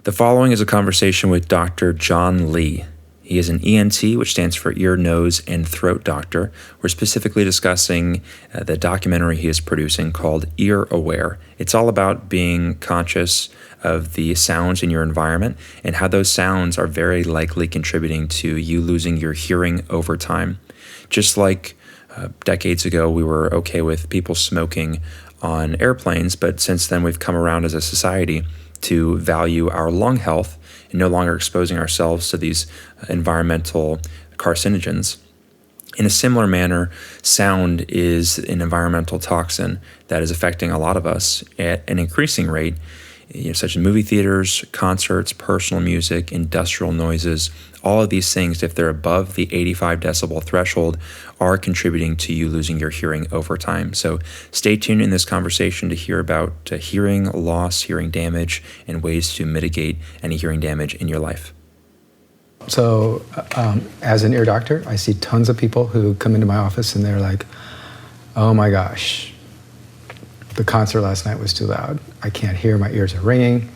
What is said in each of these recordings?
The following is a conversation with Dr. John Lee. He is an ENT, which stands for ear, nose, and throat doctor. We're specifically discussing the documentary he is producing called Ear Aware. It's all about being conscious of the sounds in your environment and how those sounds are very likely contributing to you losing your hearing over time. Just like decades ago, we were okay with people smoking on airplanes, but since then we've come around as a society to value our lung health and no longer exposing ourselves to these environmental carcinogens. In a similar manner, sound is an environmental toxin that is affecting a lot of us at an increasing rate, such as movie theaters, concerts, personal music, industrial noises. All of these things, if they're above the 85 decibel threshold, are contributing to you losing your hearing over time. So stay tuned in this conversation to hear about hearing loss, hearing damage, and ways to mitigate any hearing damage in your life. So as an ear doctor, I see tons of people who come into my office and they're like, oh my gosh, the concert last night was too loud. I can't hear, my ears are ringing.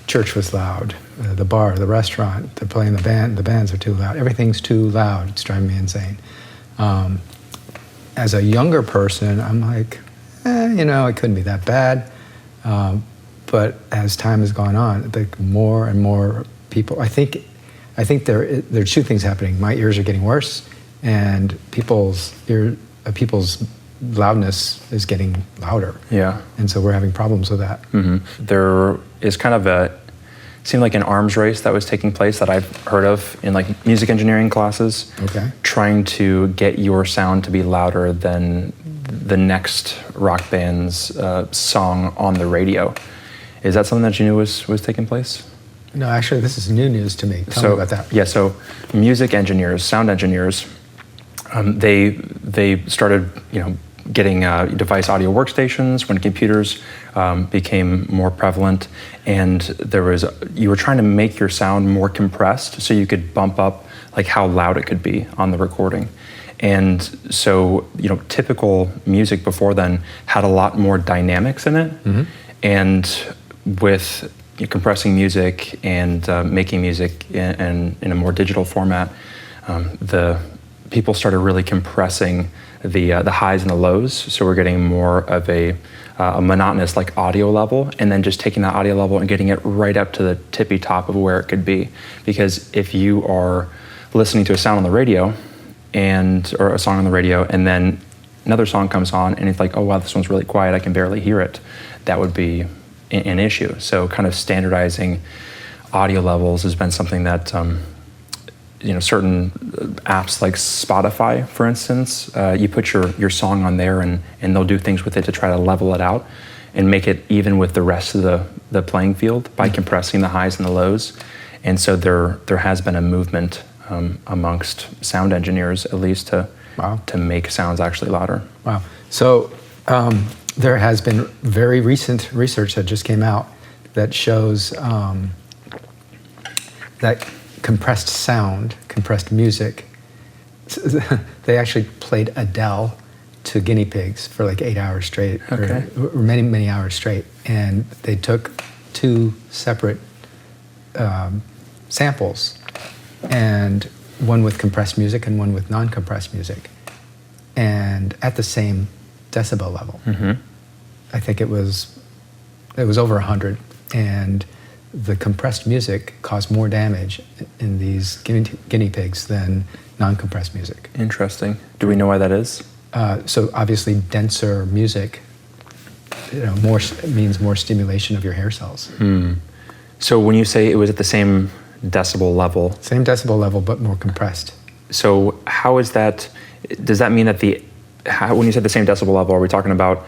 Church was loud. The bar, the restaurant, they're playing the band, the bands are too loud. Everything's too loud. It's driving me insane. As a younger person, I'm like, it couldn't be that bad. But as time has gone on, more and more people, I think there are two things happening. My ears are getting worse, and people's loudness is getting louder. Yeah. And so we're having problems with that. Mm-hmm. There is kind of seemed like an arms race that was taking place that I've heard of in like music engineering classes. Okay. Trying to get your sound to be louder than the next rock band's song on the radio. Is that something that you knew was taking place? No, actually, this is new news to me. Tell me about that. Yeah, so music engineers, sound engineers, they started, getting device audio workstations when computers became more prevalent, and you were trying to make your sound more compressed so you could bump up like how loud it could be on the recording. And so, typical music before then had a lot more dynamics in it. Mm-hmm. And with compressing music and making music in a more digital format, the people started really compressing the highs and the lows, so we're getting more of a monotonous like audio level, and then just taking that audio level and getting it right up to the tippy top of where it could be. Because if you are listening to a sound on the radio or a song on the radio, and then another song comes on and it's like, oh wow, this one's really quiet, I can barely hear it, that would be an issue. So kind of standardizing audio levels has been something that certain apps like Spotify, for instance, you put your song on there and they'll do things with it to try to level it out and make it even with the rest of the playing field by compressing the highs and the lows. And so there has been a movement amongst sound engineers, at least, to make sounds actually louder. Wow. So there has been very recent research that just came out that shows that compressed sound, compressed music, they actually played Adele to guinea pigs for like 8 hours straight, okay, or many, many hours straight. And they took two separate samples, and one with compressed music and one with non-compressed music, and at the same decibel level. Mm-hmm. I think it was over 100, and the compressed music caused more damage in these guinea pigs than non-compressed music. Interesting. Do we know why that is? So obviously denser music, means more stimulation of your hair cells. So when you say it was at the same decibel level? Same decibel level, but more compressed. So how is that, does that mean that when you say the same decibel level, are we talking about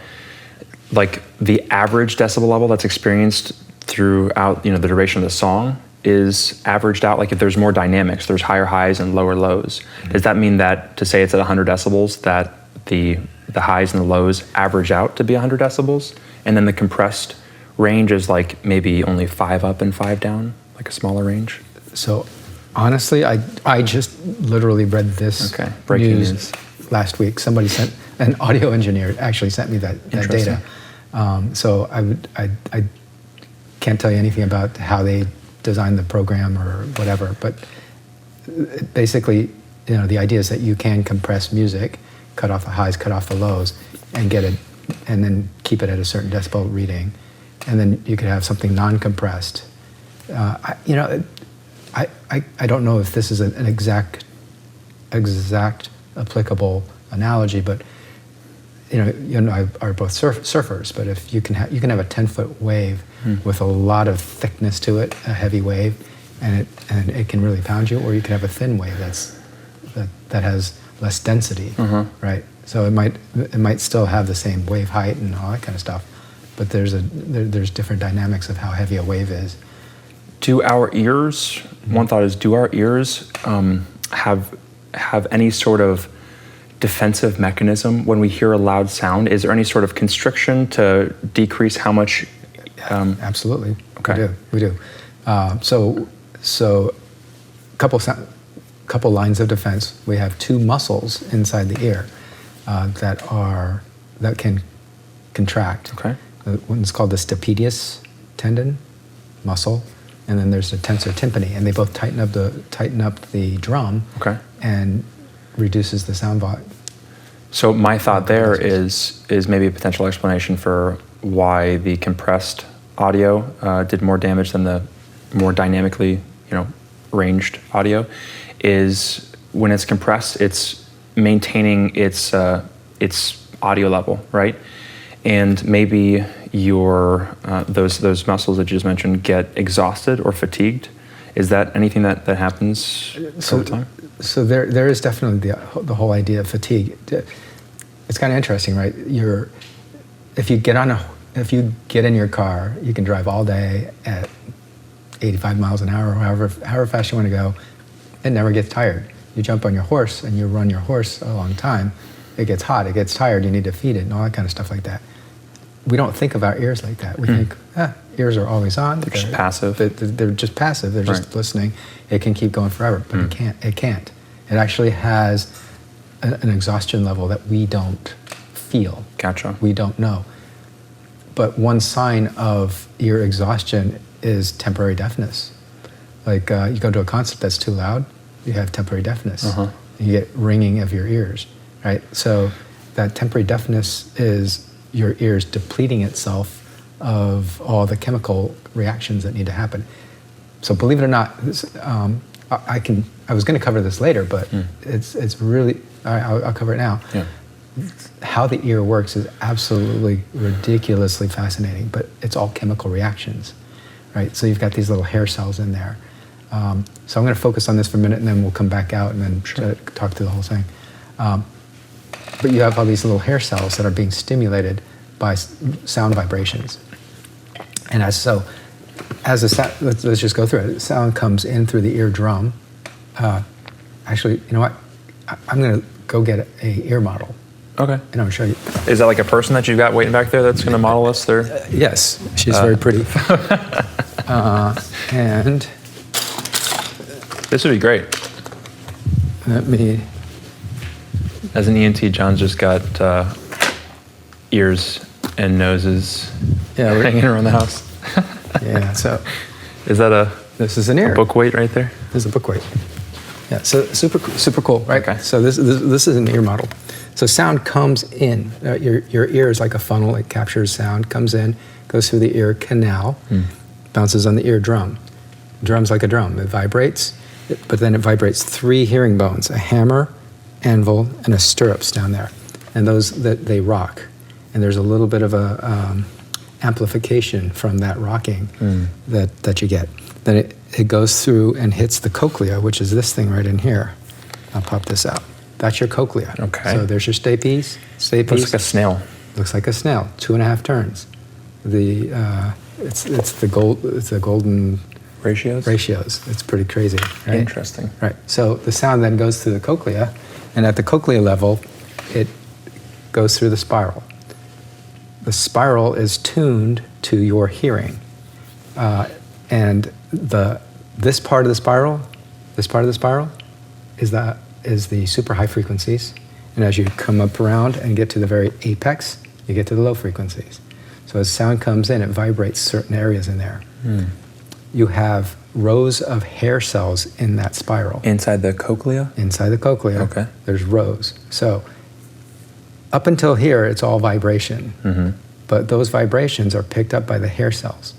like the average decibel level that's experienced throughout the duration of the song is averaged out? Like if there's more dynamics, there's higher highs and lower lows. Mm-hmm. Does that mean that to say it's at 100 decibels that the highs and the lows average out to be 100 decibels, and then the compressed range is like maybe only 5 up and 5 down, like a smaller range? So honestly, I just literally read this news last week. Somebody an audio engineer actually sent me that data. So can't tell you anything about how they designed the program or whatever, but basically, the idea is that you can compress music, cut off the highs, cut off the lows, and get it, and then keep it at a certain decibel reading, and then you could have something non-compressed. I don't know if this is an exact applicable analogy, but you and I are both surfers. But if you can have a 10-foot wave with a lot of thickness to it, a heavy wave, and it can really pound you, or you can have a thin wave that has less density, right? So it might still have the same wave height and all that kind of stuff, but there's different dynamics of how heavy a wave is. Do our ears? One thought is, do our ears have any sort of defensive mechanism when we hear a loud sound? Is there any sort of constriction to decrease how much? Absolutely. Okay. We do. So couple lines of defense. We have two muscles inside the ear that can contract. Okay. One's called the stapedius tendon muscle, and then there's the tensor tympani, and they both tighten up the drum. Okay. And reduces the sound volume. So my thought there is maybe a potential explanation for why the compressed audio did more damage than the more dynamically, ranged audio, is when it's compressed, it's maintaining its audio level, right? And maybe those muscles that you just mentioned get exhausted or fatigued. Is that anything that happens over time? So there is definitely the whole idea of fatigue. It's kind of interesting, right? If you get in your car, you can drive all day at 85 miles an hour, or however fast you want to go. It never gets tired. You jump on your horse and you run your horse a long time. It gets hot, it gets tired, you need to feed it, and all that kind of stuff like that. We don't think of our ears like that. We think, ears are always on. They're just passive. They're just passive. They're just listening. It can keep going forever, but it can't. It actually has an exhaustion level that we don't feel. Gotcha. We don't know. But one sign of ear exhaustion is temporary deafness. Like you go to a concert that's too loud, you have temporary deafness. You get ringing of your ears, right? So that temporary deafness is your ears depleting itself of all the chemical reactions that need to happen. So believe it or not, I was going to cover this later, but it's really, I'll cover it now. Yeah. How the ear works is absolutely ridiculously fascinating, but it's all chemical reactions, right? So you've got these little hair cells in there. So I'm going to focus on this for a minute, and then we'll come back out and then talk through the whole thing. But you have all these little hair cells that are being stimulated by sound vibrations. And let's just go through it. Sound comes in through the eardrum. Actually, you know what? I'm going to go get an ear model. Okay. And I'm going to show you. Is that like a person that you've got waiting back there that's going to model us there? Yes, she's very pretty. And this would be great. let me. As an ENT, John's just got ears and noses hanging around the house. Yeah, so. Is that this is an ear. a book weight right there? This is a book weight. Yeah, so super cool, right? Okay. So this is an ear model. So sound comes in. Your ear is like a funnel. It captures sound, comes in, goes through the ear canal, bounces on the eardrum. Drum's like a drum. It vibrates, but then it vibrates 3 hearing bones: a hammer, anvil, and a stirrups down there. And they rock. And there's a little bit of a amplification from that rocking that you get. Then it goes through and hits the cochlea, which is this thing right in here. I'll pop this out. That's your cochlea. Okay. So there's your stapes. Looks like a snail. Looks like a snail. 2.5 turns. It's the golden ratios. It's pretty crazy. Right? Interesting. Right. So the sound then goes through the cochlea, and at the cochlea level, it goes through the spiral. The spiral is tuned to your hearing, and this part of the spiral is the super high frequencies, and as you come up around and get to the very apex, you get to the low frequencies. So So as sound comes in, it vibrates certain areas in there. You have rows of hair cells in that spiral. Inside the cochlea? Inside the cochlea, Okay. there's rows. So up until here, it's all vibration. But those vibrations are picked up by the hair cells.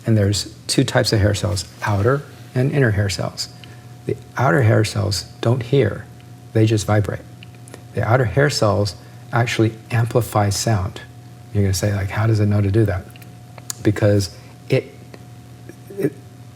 And there's two types of hair cells, outer and inner hair cells. The outer hair cells don't hear, they just vibrate. The outer hair cells actually amplify sound. You're going to say, like, how does it know to do that? Because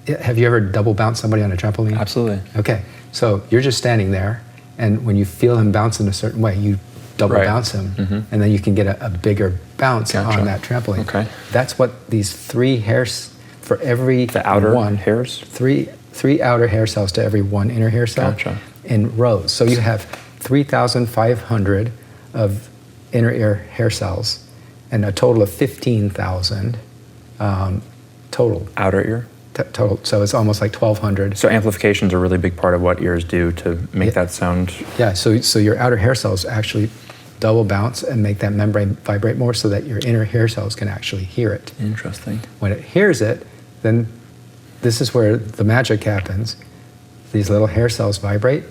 have you ever double bounced somebody on a trampoline? Absolutely. Okay, so you're just standing there, and when you feel him bounce in a certain way, you double bounce him, and then you can get a bigger bounce on that trampoline. Okay. That's what these three hairs, for every The outer one, hairs? three outer hair cells to every one inner hair cell in rows. So you have 3,500 of inner ear hair cells, and a total of 15,000 total. Outer ear? Total. So it's almost like 1,200. So amplification is a really big part of what ears do to make that sound. Yeah, so your outer hair cells actually double bounce and make that membrane vibrate more so that your inner hair cells can actually hear it. Interesting. When it hears it, then this is where the magic happens. These little hair cells vibrate.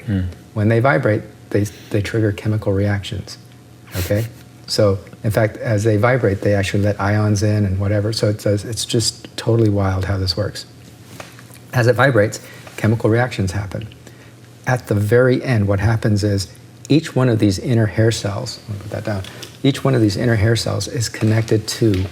When they vibrate, they trigger chemical reactions. Okay? So, in fact, as they vibrate, they actually let ions in and whatever. So it's just totally wild how this works. As it vibrates, chemical reactions happen. At the very end, what happens is each one of these inner hair cells, let me put that down, each one of these inner hair cells is connected to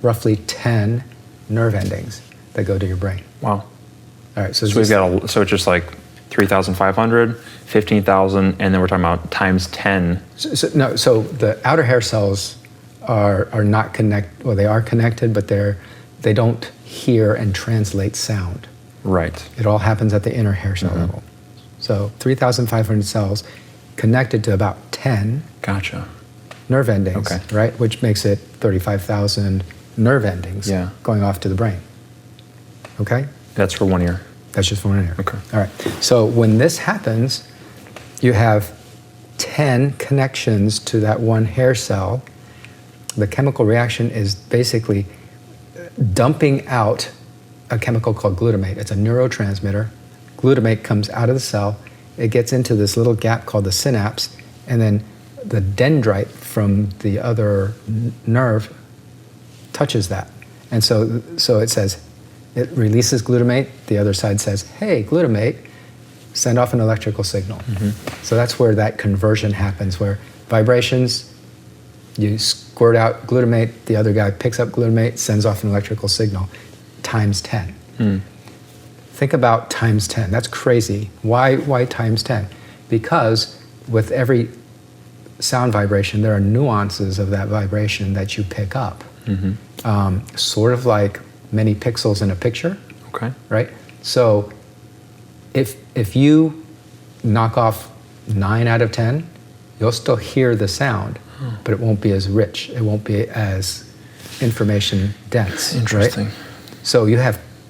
roughly 10 nerve endings that go to your brain. Wow. All right, so we've got so it's just like 3,500, 15,000, and then we're talking about times 10. So the outer hair cells are not connected. Well, they are connected, but they don't hear and translate sound. Right. It all happens at the inner hair cell level. So 3,500 cells connected to about 10 Gotcha. nerve endings, right? Which makes it 35,000 nerve endings going off to the brain. Okay? That's for one ear. That's just for one ear. Okay. All right. So when this happens, you have 10 connections to that one hair cell. The chemical reaction is basically dumping out a chemical called glutamate. It's a neurotransmitter. Glutamate comes out of the cell. It gets into this little gap called the synapse, and then the dendrite from the other nerve touches that. And so it says, it releases glutamate. The other side says, hey, glutamate, send off an electrical signal. So that's where that conversion happens, where vibrations, you squirt out glutamate, the other guy picks up glutamate, sends off an electrical signal, times 10. Think about times 10. That's crazy. Why times 10? Because with every sound vibration, there are nuances of that vibration that you pick up. Sort of like many pixels in a picture. Okay. Right? So if you knock off 9 out of 10, you'll still hear the sound, but it won't be as rich. It won't be as information dense. Interesting. Right? So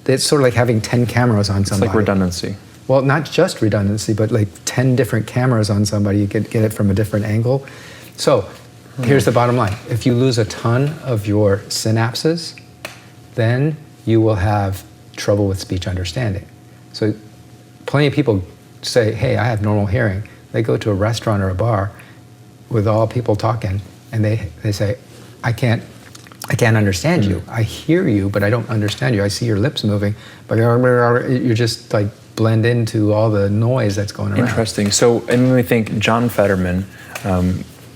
it's sort of like having 10 cameras on somebody. It's like redundancy. Well, not just redundancy, but like 10 different cameras on somebody. You get it from a different angle. So here's the bottom line. If you lose a ton of your synapses, then you will have trouble with speech understanding. So plenty of people say, hey, I have normal hearing. They go to a restaurant or a bar with all people talking, and they say, I can't understand you. I hear you, but I don't understand you. I see your lips moving, but you're just like blend into all the noise that's going around. Interesting. So, and when we think John Fetterman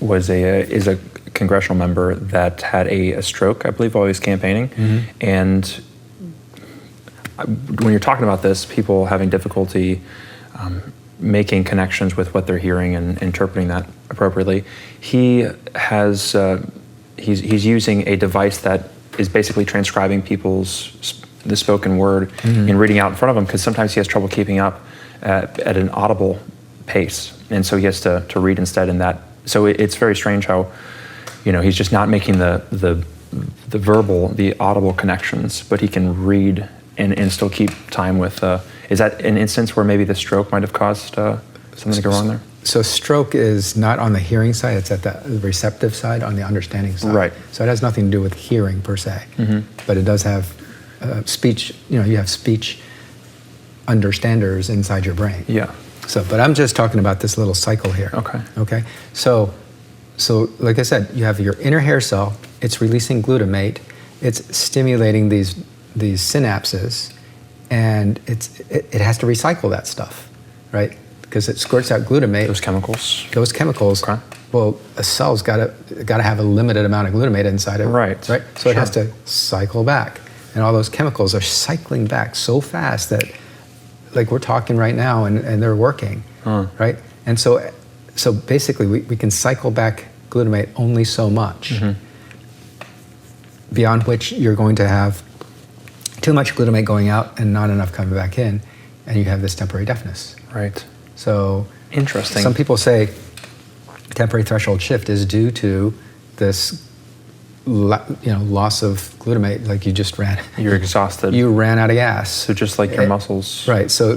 is a congressional member that had a stroke, I believe, while he was campaigning. And when you're talking about this, people having difficulty making connections with what they're hearing and interpreting that appropriately, he's using a device that is basically transcribing the spoken word and reading out in front of him, because sometimes he has trouble keeping up at an audible pace, and so he has to read instead in that. So it's very strange how, he's just not making the verbal, the audible connections, but he can read and still keep time with. Is that an instance where maybe the stroke might have caused something to go wrong there? So stroke is not on the hearing side, it's at the receptive side, on the understanding side. Right. So it has nothing to do with hearing per se, but it does have speech, you have speech understanders inside your brain. Yeah. So, but I'm just talking about this little cycle here. Okay. Okay. So like I said, you have your inner hair cell, it's releasing glutamate, it's stimulating these synapses, and it has to recycle that stuff, right? Because it squirts out glutamate. Those chemicals. Okay. Well, a cell's got to have a limited amount of glutamate inside it. Right. Right. So it has to cycle back, and all those chemicals are cycling back so fast that, like we're talking right now, and they're working, right? And so basically, we can cycle back glutamate only so much, beyond which you're going to have too much glutamate going out and not enough coming back in, and you have this temporary deafness. Right. So interesting. Some people say temporary threshold shift is due to this, loss of glutamate. Like you just ran. You're exhausted. You ran out of gas. So just like your muscles. Right. So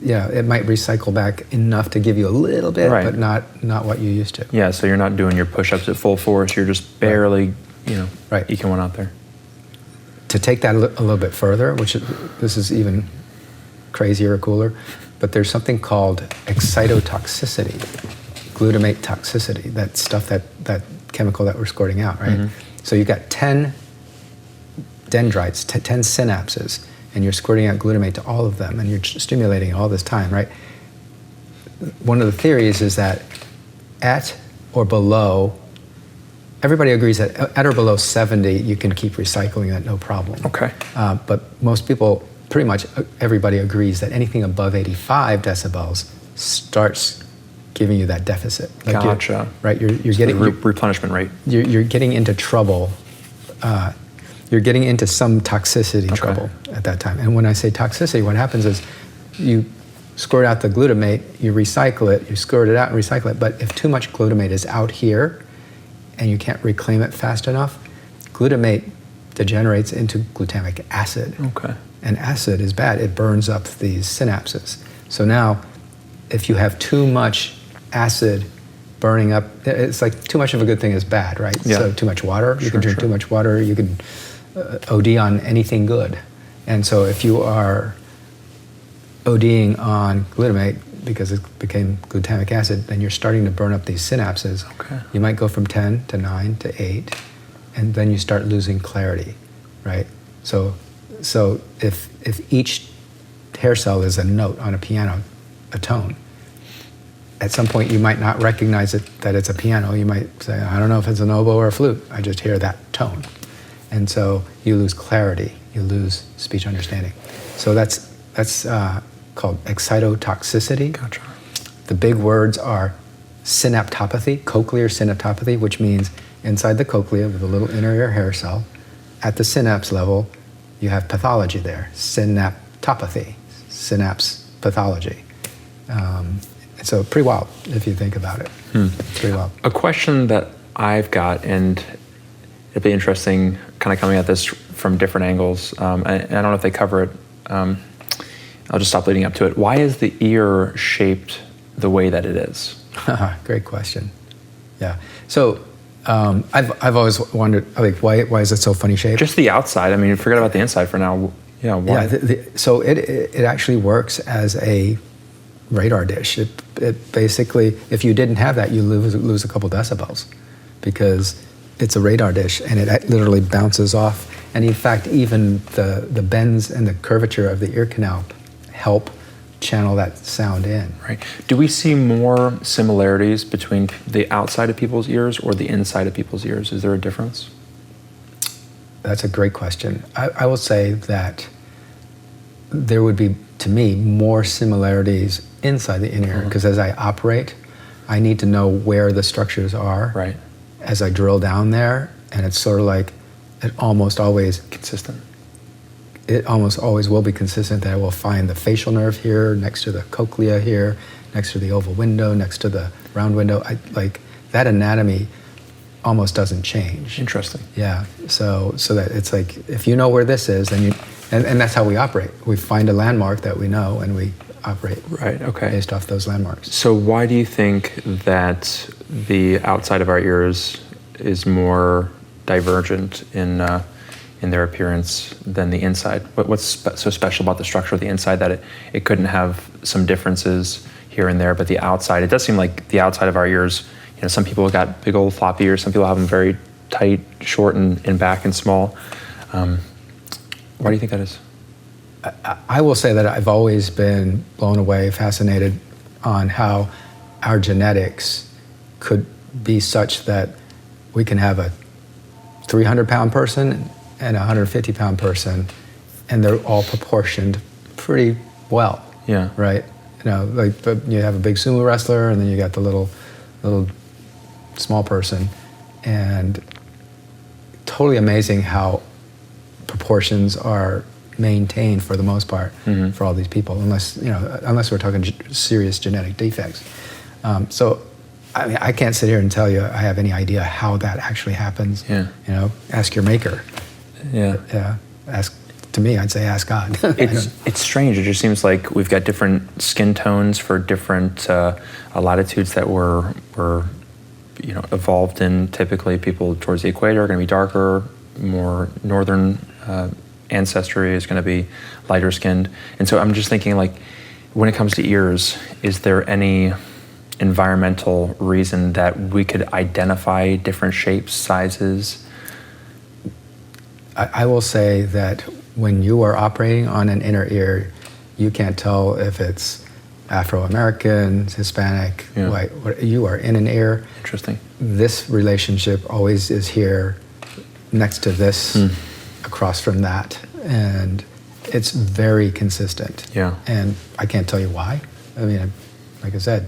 yeah, it might recycle back enough to give you a little bit, but not what you used to. Yeah. So you're not doing your push-ups at full force. You're just barely, eking one out there. To take that a little bit further, this is even crazier or cooler, but there's something called excitotoxicity, glutamate toxicity, that stuff, that chemical that we're squirting out, right? So you've got 10 dendrites, 10 synapses, and you're squirting out glutamate to all of them, and you're stimulating all this time, right? One of the theories is that at or below, everybody agrees that at or below 70, you can keep recycling that, no problem. Okay. But most people, pretty much everybody agrees that anything above 85 decibels starts giving you that deficit. Like gotcha. Right, you're getting replenishment rate. You're getting into trouble. You're getting into some toxicity trouble at that time. And when I say toxicity, what happens is you squirt out the glutamate, you recycle it, you squirt it out and recycle it. But if too much glutamate is out here and you can't reclaim it fast enough, glutamate degenerates into glutamic acid. Okay. And acid is bad. It burns up these synapses. So now, if you have too much acid burning up, it's like too much of a good thing is bad, right? Yeah. So too much water, you can drink too much water, you can OD on anything good. And so if you are ODing on glutamate because it became glutamic acid, then you're starting to burn up these synapses. Okay. You might go from 10 to 9 to 8, and then you start losing clarity, right? So if each hair cell is a note on a piano, a tone, at some point you might not recognize that it's a piano. You might say, I don't know if it's an oboe or a flute. I just hear that tone. And so you lose clarity, you lose speech understanding. So that's called excitotoxicity. Gotcha. The big words are synaptopathy, cochlear synaptopathy, which means inside the cochlea with a little inner ear hair cell, at the synapse level, you have pathology there, synaptopathy, synapse pathology. So pretty wild if you think about it. It's pretty wild. A question that I've got, and it'd be interesting kind of coming at this from different angles. I don't know if they cover it. I'll just stop leading up to it. Why is the ear shaped the way that it is? Great question. Yeah. So I've always wondered, like, why is it so funny shaped? Just the outside. I mean, forget about the inside for now. Yeah. Why? Yeah. So it actually works as a radar dish. It basically, if you didn't have that, you lose a couple decibels, because it's a radar dish and it literally bounces off. And in fact, even the bends and the curvature of the ear canal help channel that sound in. Right. Do we see more similarities between the outside of people's ears or the inside of people's ears? Is there a difference? That's a great question. I will say that there would be, to me, more similarities inside the inner ear, because as I operate, I need to know where the structures are. Right. As I drill down there, and it's sort of like it almost always consistent. It almost always will be consistent that I will find the facial nerve here, next to the cochlea here, next to the oval window, next to the round window. Like that anatomy almost doesn't change. Interesting. Yeah. So that it's like, if you know where this is, then and that's how we operate. We find a landmark that we know, and we operate Right, okay. based off those landmarks. So why do you think that the outside of our ears is more divergent in their appearance than the inside? What's so special about the structure of the inside that it couldn't have some differences here and there, but the outside, it does seem like the outside of our ears, some people have got big old floppy ears, some people have them very tight, short, and back and small. Why do you think that is? I will say that I've always been blown away, fascinated on how our genetics could be such that we can have a 300-pound person and a 150-pound person, and they're all proportioned pretty well. Yeah. Right? But you have a big sumo wrestler, and then you got the little small person, and totally amazing how proportions are maintained for the most part for all these people, unless we're talking serious genetic defects. So, I mean, I can't sit here and tell you I have any idea how that actually happens. Yeah. Ask your maker. Yeah. Yeah. To me, I'd say ask God. It's strange. It just seems like we've got different skin tones for different latitudes that we're evolved in. Typically, people towards the equator are going to be darker. More northern ancestry is going to be lighter skinned. And so I'm just thinking, like, when it comes to ears, is there any environmental reason that we could identify different shapes, sizes? I will say that when you are operating on an inner ear, you can't tell if it's Afro-American, Hispanic, white. You are in an ear. Interesting. This relationship always is here next to this, across from that, and it's very consistent. Yeah. And I can't tell you why. I mean, like I said,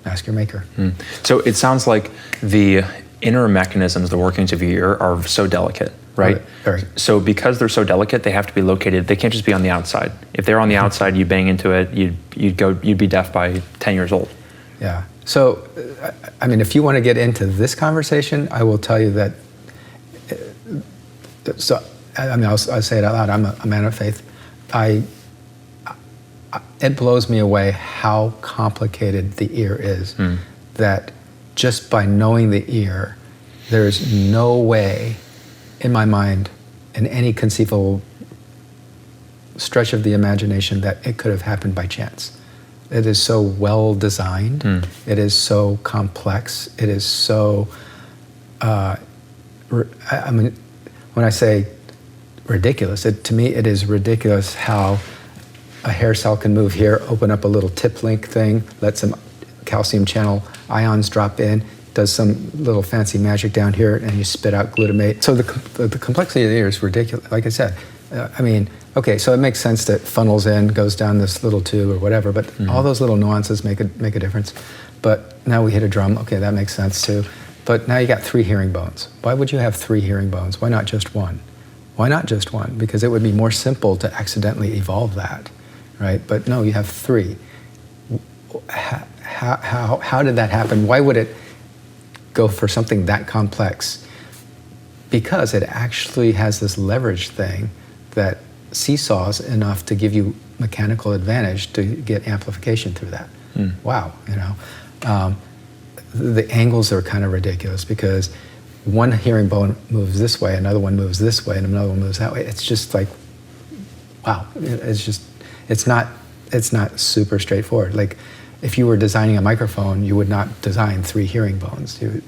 ask your maker. So it sounds like the inner mechanisms, the workings of your ear, are so delicate, right? Very. So because they're so delicate, they have to be located. They can't just be on the outside. If they're on the outside, you bang into it, you'd be deaf by 10 years old. Yeah. So, I mean, if you want to get into this conversation, I will tell you that. So, I mean, I'll say it out loud. I'm a man of faith. It blows me away how complicated the ear is. That just by knowing the ear, there's no way, in my mind, in any conceivable stretch of the imagination, that it could have happened by chance. It is so well designed. It is so complex. It is so. I mean, when I say ridiculous, to me it is ridiculous how a hair cell can move here, open up a little tip link thing, let some calcium channel ions drop in, does some little fancy magic down here, and you spit out glutamate. So the complexity of the ear is ridiculous. Like I said, I mean, okay, so it makes sense that funnels in, goes down this little tube or whatever, but all those little nuances make a difference. But now we hit a drum, okay, that makes sense too. But now you got 3 hearing bones. Why would you have 3 hearing bones? Why not just 1? Why not just 1? Because it would be more simple to accidentally evolve that, right? But no, you have 3. How did that happen? Why would it go for something that complex? Because it actually has this leverage thing that seesaws enough to give you mechanical advantage to get amplification through that. Wow, the angles are kind of ridiculous because one hearing bone moves this way, another one moves this way, and another one moves that way. It's just like, wow. It's not super straightforward. Like, if you were designing a microphone, you would not design 3 hearing bones, to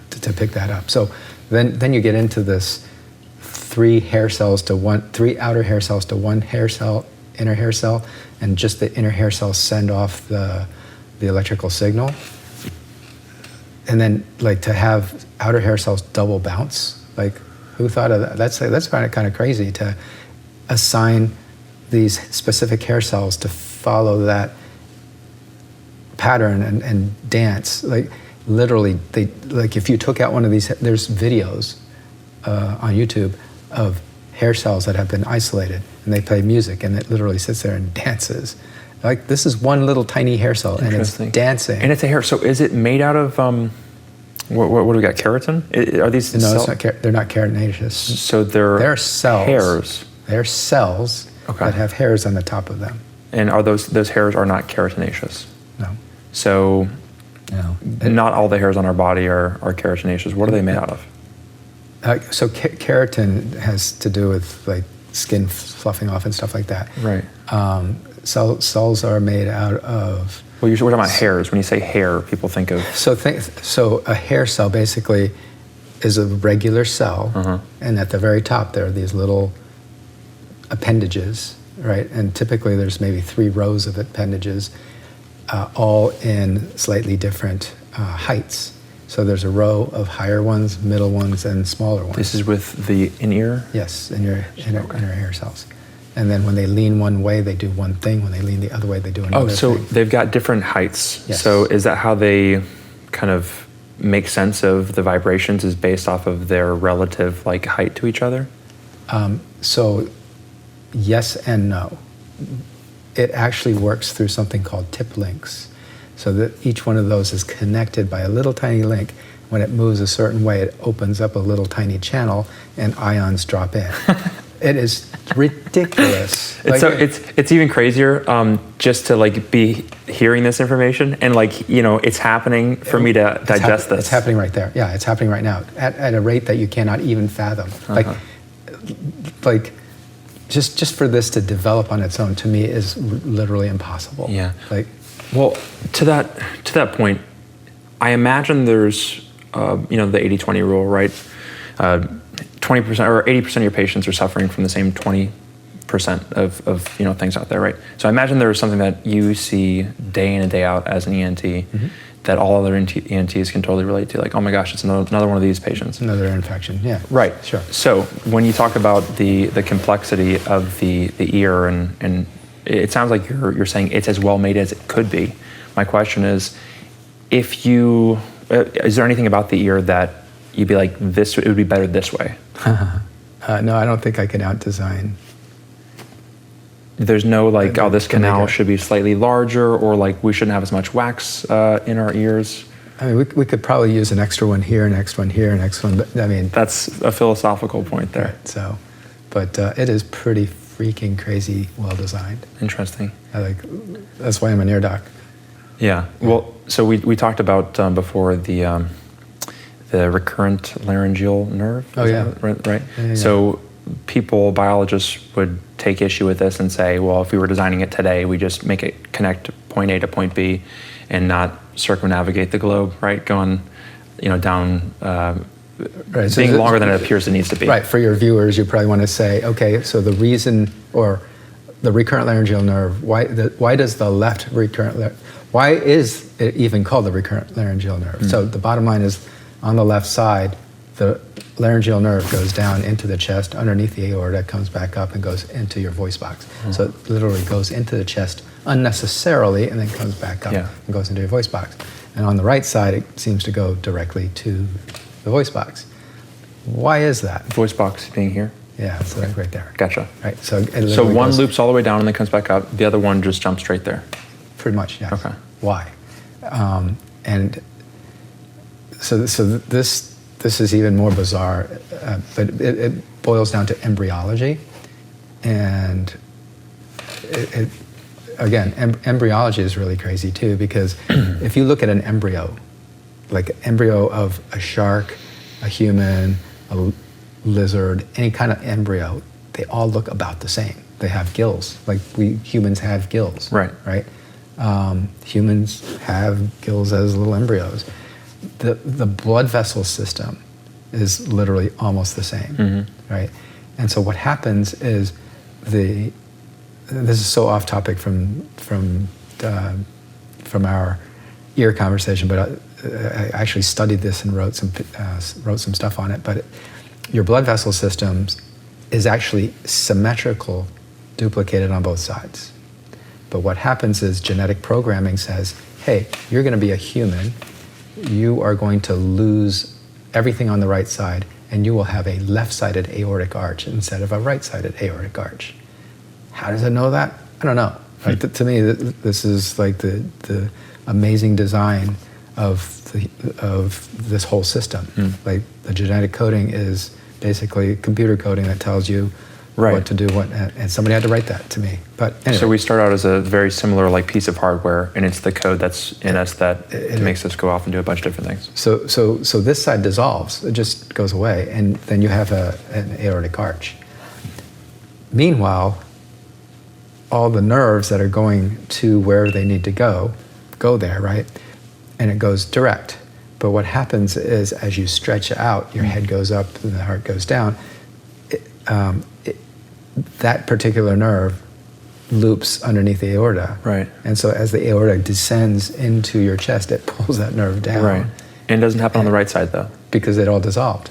pick that up. So then you get into this 3 hair cells to 1, 3 outer hair cells to 1 hair cell, inner hair cell, and just the inner hair cells send off the electrical signal. And then, like, to have outer hair cells double bounce, like, who thought of that? That's kind of crazy to assign these specific hair cells to follow that pattern and dance. Like, literally, if you took out one of these, there's videos on YouTube of hair cells that have been isolated, and they play music, and it literally sits there and dances. Like, this is one little tiny hair cell, and it's dancing. And it's a hair. So is it made out of what do we got? Keratin? Are these? No, it's not. They're not keratinaceous. So they're cells. Hairs. They're cells that have hairs on the top of them. And are those hairs are not keratinaceous? No. So No. not all the hairs on our body are keratinaceous. What are they made out of? So keratin has to do with like skin fluffing off and stuff like that. Right. Cells are made out of. Well, we're talking about hairs. When you say hair, people think of. So a hair cell basically is a regular cell, and at the very top there are these little appendages, right? And typically there's maybe 3 rows of appendages, all in slightly different heights. So there's a row of higher ones, middle ones, and smaller ones. This is with the in-ear? Yes, in your hair cells. And then when they lean one way, they do one thing. When they lean the other way, they do another thing. Oh, so they've got different heights. Yes. So is that how they kind of make sense of the vibrations, is based off of their relative like height to each other? So yes and no. It actually works through something called tip links. So that each one of those is connected by a little tiny link. When it moves a certain way, it opens up a little tiny channel and ions drop in. It is ridiculous. It's even crazier just to like be hearing this information and like, it's happening for me to digest this. It's happening right there. Yeah, it's happening right now at a rate that you cannot even fathom. Like just for this to develop on its own, to me, is literally impossible. Yeah. Well, to that point, I imagine there's, the 80-20 rule, right? 20% or 80% of your patients are suffering from the same 20% of things out there, right? So I imagine there is something that you see day in and day out as an ENT that all other ENTs can totally relate to. Like, oh my gosh, it's another one of these patients. Another infection, yeah. Right. Sure. So when you talk about the complexity of the ear, and it sounds like you're saying it's as well made as it could be. My question is, is there anything about the ear that you'd be like, it would be better this way? No, I don't think I can out-design. There's no like, this canal should be slightly larger, or like we shouldn't have as much wax in our ears. I mean, we could probably use an extra one here, next one here, next one. But, I mean, that's a philosophical point there. Right, so, but it is pretty freaking crazy well designed. Interesting. That's why I'm an ear doc. Yeah. Well, so we talked about before the recurrent laryngeal nerve. Oh yeah. Right. Yeah. So biologists would take issue with this and say, well, if we were designing it today, we just make it connect point A to point B, and not circumnavigate the globe, right? Going, down. Right. Being longer than it appears it needs to be. Right. For your viewers, you probably want to say, okay, so the reason, or the recurrent laryngeal nerve, why does the left recurrent, why is it even called the recurrent laryngeal nerve? So the bottom line is, on the left side, the laryngeal nerve goes down into the chest, underneath the aorta, comes back up and goes into your voice box. So it literally goes into the chest unnecessarily and then comes back up and goes into your voice box. And on the right side, it seems to go directly to the voice box. Why is that? Voice box being here? Yeah, so that's right there. Gotcha. Right. So one loops all the way down and then comes back up. The other one just jumps straight there. Pretty much, yes. Okay. Why? And so this is even more bizarre, but it boils down to embryology, and embryology is really crazy too, because if you look at an embryo, like an embryo of a shark, a human, a lizard, any kind of embryo, they all look about the same. They have gills, like we humans have gills. Right. Right. Humans have gills as little embryos. The blood vessel system is literally almost the same, right? And so what happens is this is so off topic from our ear conversation, but I actually studied this and wrote some stuff on it. But your blood vessel system is actually symmetrical, duplicated on both sides. But what happens is genetic programming says, hey, you're going to be a human. You are going to lose everything on the right side, and you will have a left-sided aortic arch instead of a right-sided aortic arch. How does it know that? I don't know. Like, to me, this is like the amazing design of this whole system. Like, the genetic coding is basically computer coding that tells you Right. what to do, and somebody had to write that to me. But anyway. So we start out as a very similar like piece of hardware, and it's the code that's in us that makes us go off and do a bunch of different things. So this side dissolves, it just goes away, and then you have an aortic arch. Meanwhile, all the nerves that are going to where they need to go there, right? And it goes direct. But what happens is, as you stretch out, your head goes up and the heart goes down. That particular nerve loops underneath the aorta. Right. And so as the aorta descends into your chest, it pulls that nerve down. Right. And it doesn't happen on the right side, though. Because it all dissolved.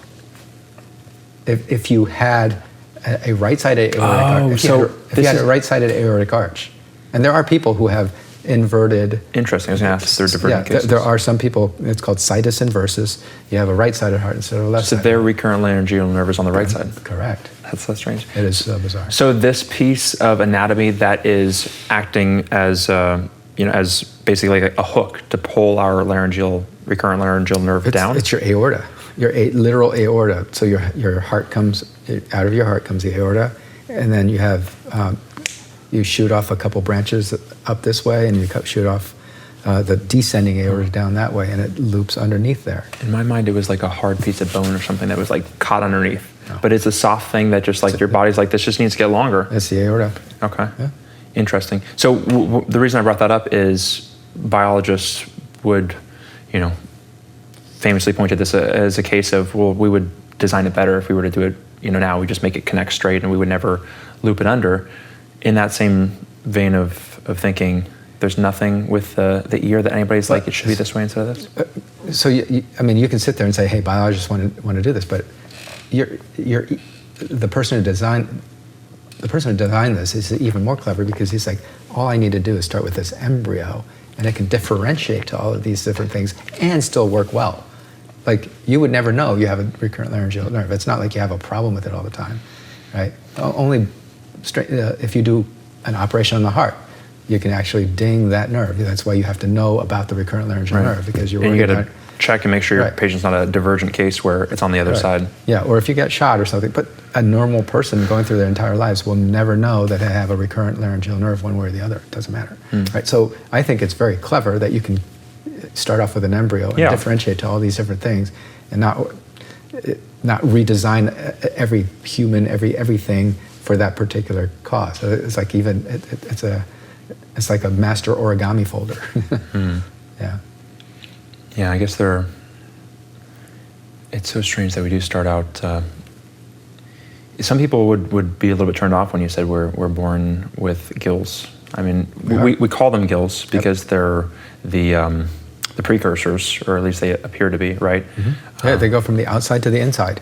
If you had a right-sided aortic arch, if you had a right-sided aortic arch, and there are people who have inverted. Interesting. I was going to ask if there are divergent cases. There are some people. It's called situs inversus. You have a right-sided heart instead of a left-sided. So their recurrent laryngeal nerve is on the right side. Correct. That's so strange. It is so bizarre. So this piece of anatomy that is acting as as basically like a hook to pull our recurrent laryngeal nerve down. It's your aorta, your literal aorta. So your heart comes out of your heart comes the aorta, and then you have you shoot off a couple branches up this way, and you shoot off the descending aorta down that way, and it loops underneath there. In my mind, it was like a hard piece of bone or something that was like caught underneath. No. But it's a soft thing that just like your body's like, this just needs to get longer. That's the aorta. Okay. Yeah. Interesting. So the reason I brought that up is biologists would, famously point to this as a case of, well, we would design it better if we were to do it, now we just make it connect straight and we would never loop it under. In that same vein of thinking, there's nothing with the ear that anybody's like, it should be this way instead of this? So, you can sit there and say, hey, biologists want to do this, but the person who designed this is even more clever, because he's like, all I need to do is start with this embryo, and it can differentiate to all of these different things and still work well. Like, you would never know you have a recurrent laryngeal nerve. It's not like you have a problem with it all the time, right? Only if you do an operation on the heart, you can actually ding that nerve. That's why you have to know about the recurrent laryngeal nerve, because you're worried about. Check and make sure your patient's not a divergent case where it's on the other side. Yeah, or if you get shot or something. But a normal person going through their entire lives will never know that they have a recurrent laryngeal nerve one way or the other. It doesn't matter. Right? So I think it's very clever that you can start off with an embryo and differentiate to all these different things, and not redesign every human, everything for that particular cause. So it's like it's like a master origami folder. Yeah. Yeah, I guess it's so strange that we do start out. Some people would be a little bit turned off when you said we're born with gills. I mean, we call them gills because they're the precursors, or at least they appear to be, right? Mm-hmm. Yeah, they go from the outside to the inside.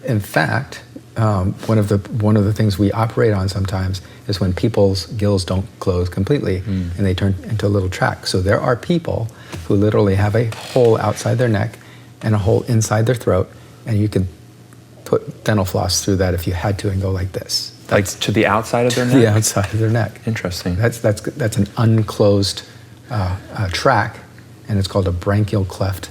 In fact, one of the things we operate on sometimes is when people's gills don't close completely and they turn into a little tract. So there are people who literally have a hole outside their neck and a hole inside their throat, and you can put dental floss through that if you had to and go like this. Like to the outside of their neck? The outside of their neck. Interesting. That's an unclosed tract, and it's called a branchial cleft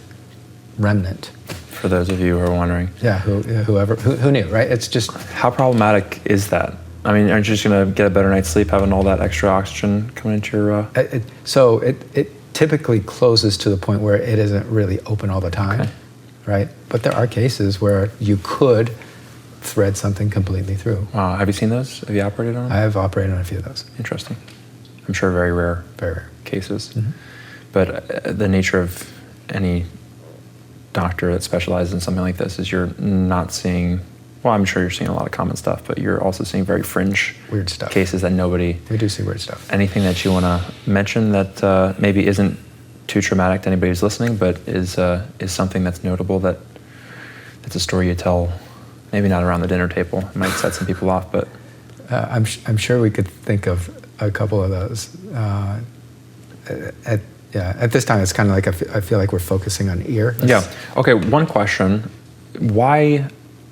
remnant. For those of you who are wondering. Yeah, who knew, right? It's just... How problematic is that? I mean, aren't you just going to get a better night's sleep having all that extra oxygen coming into your... So it typically closes to the point where it isn't really open all the time, right? But there are cases where you could thread something completely through. Wow, have you seen those? Have you operated on them? I have operated on a few of those. Interesting. I'm sure very rare cases. Mm-hmm. But the nature of any doctor that specializes in something like this is you're not seeing, well, I'm sure you're seeing a lot of common stuff, but you're also seeing very fringe weird stuff. Cases that nobody... We do see weird stuff. Anything that you want to mention that maybe isn't too traumatic to anybody who's listening, but is something that's notable, that's a story you tell, maybe not around the dinner table. It might set some people off, but... I'm sure we could think of a couple of those. At this time, it's kind of like I feel like we're focusing on ear. Okay, one question. Why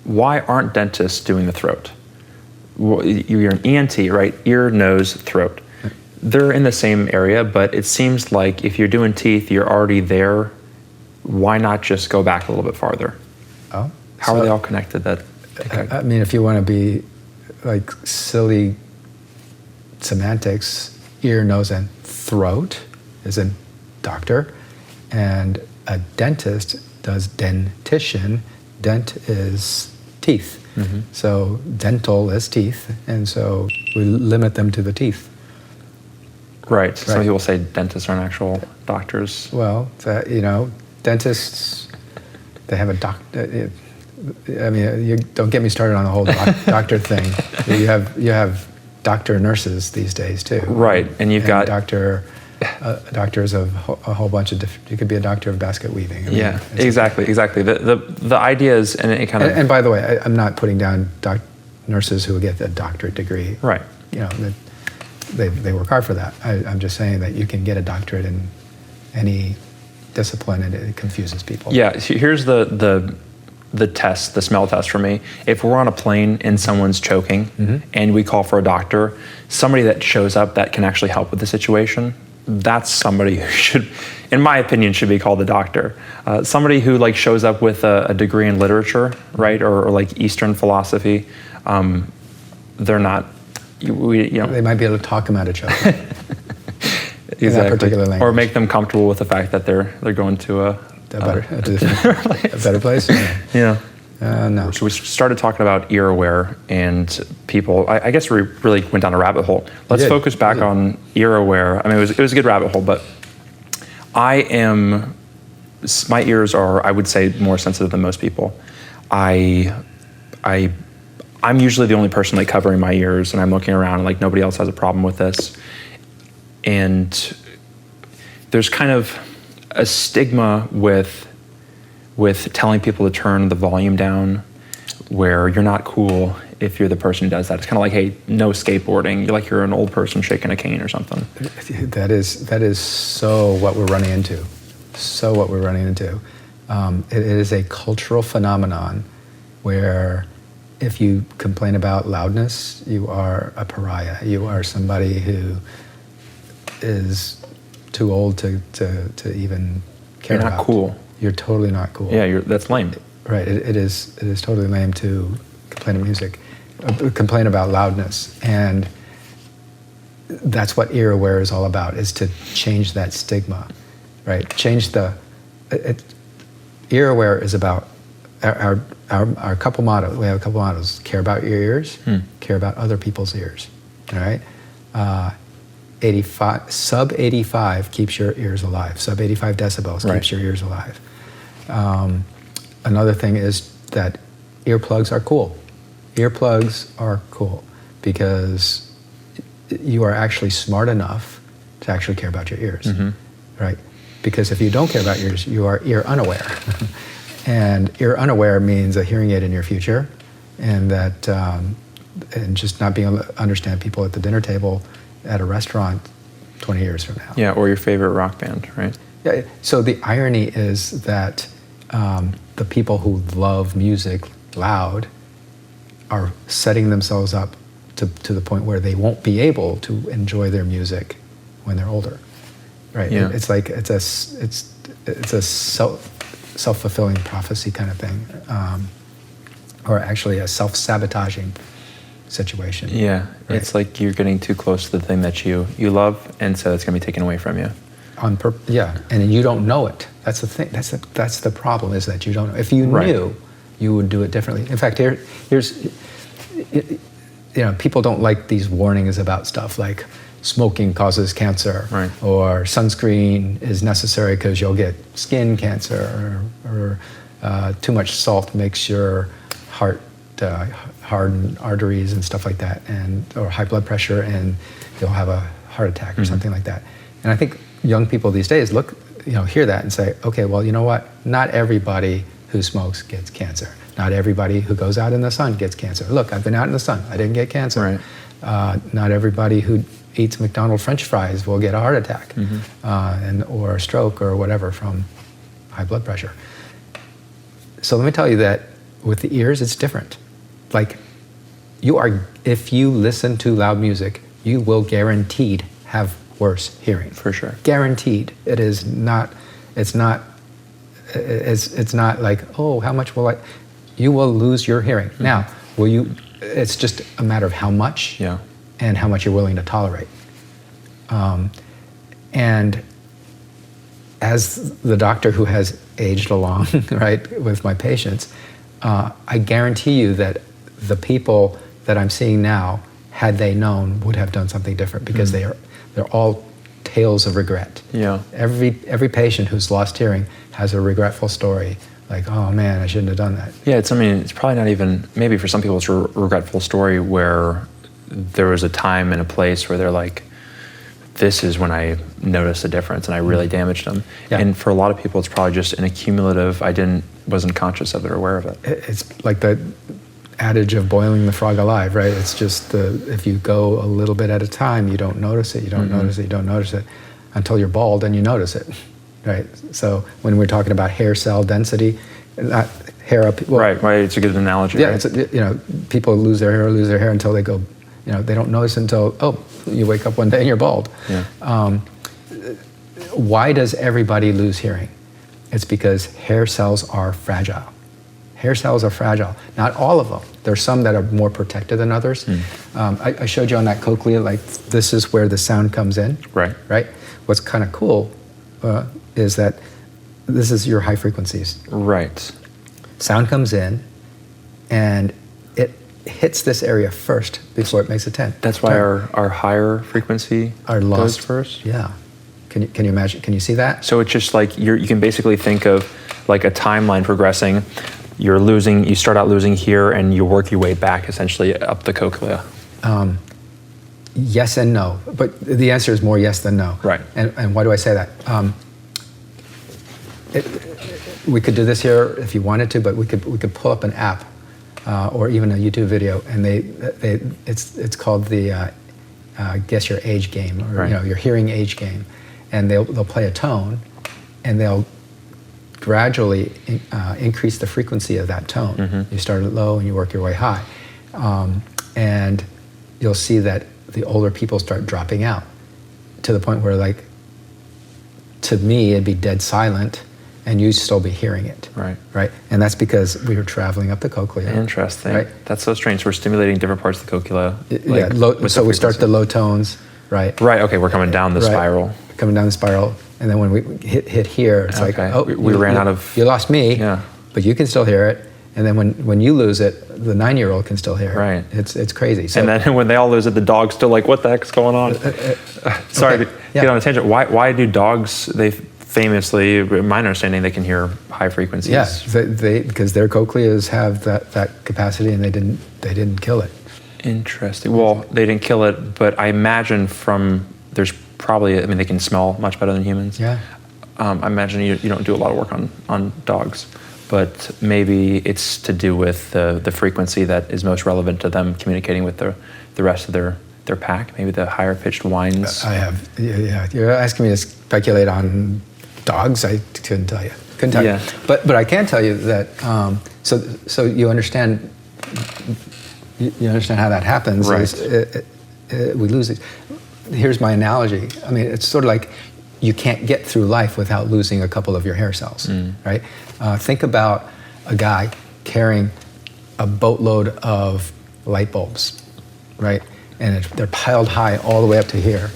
aren't dentists doing the throat? Well, you're an ENT, right? Ear, nose, throat. They're in the same area, but it seems like if you're doing teeth, you're already there. Why not just go back a little bit farther? Oh. How are they all connected? I mean, if you want to be like silly semantics, ear, nose, and throat is a doctor, and a dentist does dentition. Dent is teeth. So dental is teeth, and so we limit them to the teeth. Right. Some people say dentists aren't actual doctors. Well, dentists, they have a doctor. I mean, you don't get me started on the whole doctor thing. You have doctor nurses these days too. Right, and you've got doctors of a whole bunch of different. You could be a doctor of basket weaving. Exactly. The idea is, and it kind of. And by the way, I'm not putting down nurses who get a doctorate degree. Right. They work hard for that. I'm just saying that you can get a doctorate in any discipline, and it confuses people. Yeah. Here's the test, the smell test for me. If we're on a plane and someone's choking and we call for a doctor, somebody that shows up that can actually help with the situation, that's somebody who should, in my opinion, should be called a doctor. Somebody who like shows up with a degree in literature, right, or like Eastern philosophy, they're not. They might be able to talk them out of choking. Exactly. In that particular language. Or make them comfortable with the fact that they're going to a better place. Yeah. No. So we started talking about ear aware and people. I guess we really went down a rabbit hole. Let's focus back on ear aware. I mean, it was a good rabbit hole, but my ears are, I would say, more sensitive than most people. I'm usually the only person like covering my ears, and I'm looking around and like nobody else has a problem with this. And there's kind of a stigma with telling people to turn the volume down, where you're not cool if you're the person who does that. It's kind of like, hey, no skateboarding. You're an old person shaking a cane or something. That is so what we're running into. It is a cultural phenomenon where if you complain about loudness, you are a pariah. You are somebody who is too old to even care about. You're not cool. You're totally not cool. Yeah, that's lame. Right. It is totally lame to complain about loudness, and that's what ear aware is all about. Is to change that stigma, right? Ear aware is about our couple mottos. We have a couple mottos: care about your ears, care about other people's ears. All right. 85 sub 85 keeps your ears alive. Sub 85 decibels keeps your ears alive. Another thing is that earplugs are cool. Earplugs are cool because you are actually smart enough to actually care about your ears, right? Because if you don't care about your ears, you are ear unaware. And ear unaware means a hearing aid in your future, and that and just not being able to understand people at the dinner table at a restaurant 20 years from now. Yeah, or your favorite rock band, right? Yeah. So the irony is that the people who love music loud are setting themselves up to the point where they won't be able to enjoy their music when they're older, right? Yeah. It's like it's a self-fulfilling prophecy kind of thing, or actually a self-sabotaging situation. Yeah, right? It's like you're getting too close to the thing that you love, and so it's going to be taken away from you. Yeah, and you don't know it. That's the thing. That's the problem, is that you don't know. If you knew, you would do it differently. In fact, here's people don't like these warnings about stuff like smoking causes cancer, or sunscreen is necessary because you'll get skin cancer, or too much salt makes your heart harden arteries and stuff like that, or high blood pressure and you'll have a heart attack or something like that. And I think young people these days hear that and say, okay, well, you know what? Not everybody who smokes gets cancer. Not everybody who goes out in the sun gets cancer. Look, I've been out in the sun. I didn't get cancer. Not everybody who eats McDonald's French fries will get a heart attack or a stroke or whatever from high blood pressure. So let me tell you that with the ears, it's different. Like, if you listen to loud music, you will guaranteed have worse hearing. For sure. Guaranteed. It's not like, oh, how much will you will lose your hearing. Now, will you, it's just a matter of how much Yeah. and how much you're willing to tolerate. And as the doctor who has aged along, right, with my patients, I guarantee you that the people that I'm seeing now, had they known, would have done something different, because they're all tales of regret. Yeah. Every patient who's lost hearing has a regretful story, like, oh man, I shouldn't have done that. Yeah, it's probably not even, maybe for some people it's a regretful story where there was a time and a place where they're like, this is when I noticed a difference and I really damaged them. Yeah. And for a lot of people it's probably just an accumulative, wasn't conscious of it or aware of it. It's like the adage of boiling the frog alive, right? It's just if you go a little bit at a time, you don't notice it, you don't notice it, you don't notice it, until you're bald and you notice it, right? So when we're talking about hair cell density, not hair up. Well, right, it's a good analogy. Yeah, right? people lose their hair until they go, they don't notice until, you wake up one day and you're bald. Yeah. Why does everybody lose hearing? It's because hair cells are fragile. Hair cells are fragile. Not all of them. There's some that are more protected than others. I showed you on that cochlea, like this is where the sound comes in. Right. Right? What's kind of cool is that this is your high frequencies. Right. Sound comes in and it hits this area first before it makes a 10. That's why our higher frequency goes first? Yeah. Can you imagine? Can you see that? So it's just like you can basically think of like a timeline progressing. You start out losing here and you work your way back essentially up the cochlea. Yes and no, but the answer is more yes than no. Right. And why do I say that? We could do this here if you wanted to, but we could pull up an app or even a YouTube video, and it's called the Guess Your Age game, or right. Your hearing age game, and they'll play a tone, and they'll gradually increase the frequency of that tone. Mm-hmm. You start at low and you work your way high, and you'll see that the older people start dropping out to the point where, like, to me, it'd be dead silent, and you'd still be hearing it. Right. Right. And that's because we were traveling up the cochlea. Interesting. Right. That's so strange. We're stimulating different parts of the cochlea. So we start the low tones. Right. Right. Okay. We're coming down the spiral. Coming down the spiral, and then when we hit here, it's like, we ran out of. You lost me. Yeah. But you can still hear it. And then when you lose it, the 9-year-old can still hear it. Right. It's crazy. So, and then when they all lose it, the dog's still like, what the heck's going on? Sorry to get on a tangent. Why do dogs, they famously, in my understanding, they can hear high frequencies? Yeah, because their cochleas have that capacity, and they didn't kill it. Interesting. Well, they didn't kill it, but I imagine there's probably, they can smell much better than humans. Yeah. I imagine you don't do a lot of work on dogs. But maybe it's to do with the frequency that is most relevant to them communicating with the rest of their pack, maybe the higher pitched whines. Yeah. You're asking me to speculate on dogs. I couldn't tell you. But I can tell you that, so you understand how that happens. Right. We lose it. Here's my analogy. It's sort of like you can't get through life without losing a couple of your hair cells, right? Think about a guy carrying a boatload of light bulbs, right? And they're piled high all the way up to here.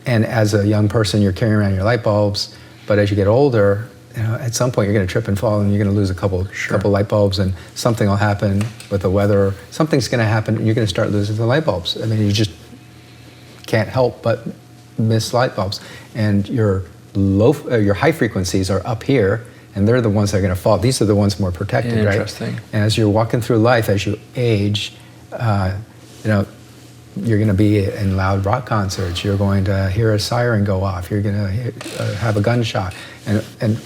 And as a young person, you're carrying around your light bulbs, but as you get older, at some point you're going to trip and fall, and you're going to lose a couple light bulbs, and something will happen with the weather. Something's going to happen, and you're going to start losing the light bulbs. You just can't help but miss light bulbs, and your high frequencies are up here, and they're the ones that are going to fall. These are the ones more protected, right? Interesting. And as you're walking through life, as you age, you're going to be in loud rock concerts. You're going to hear a siren go off. You're going to have a gunshot, and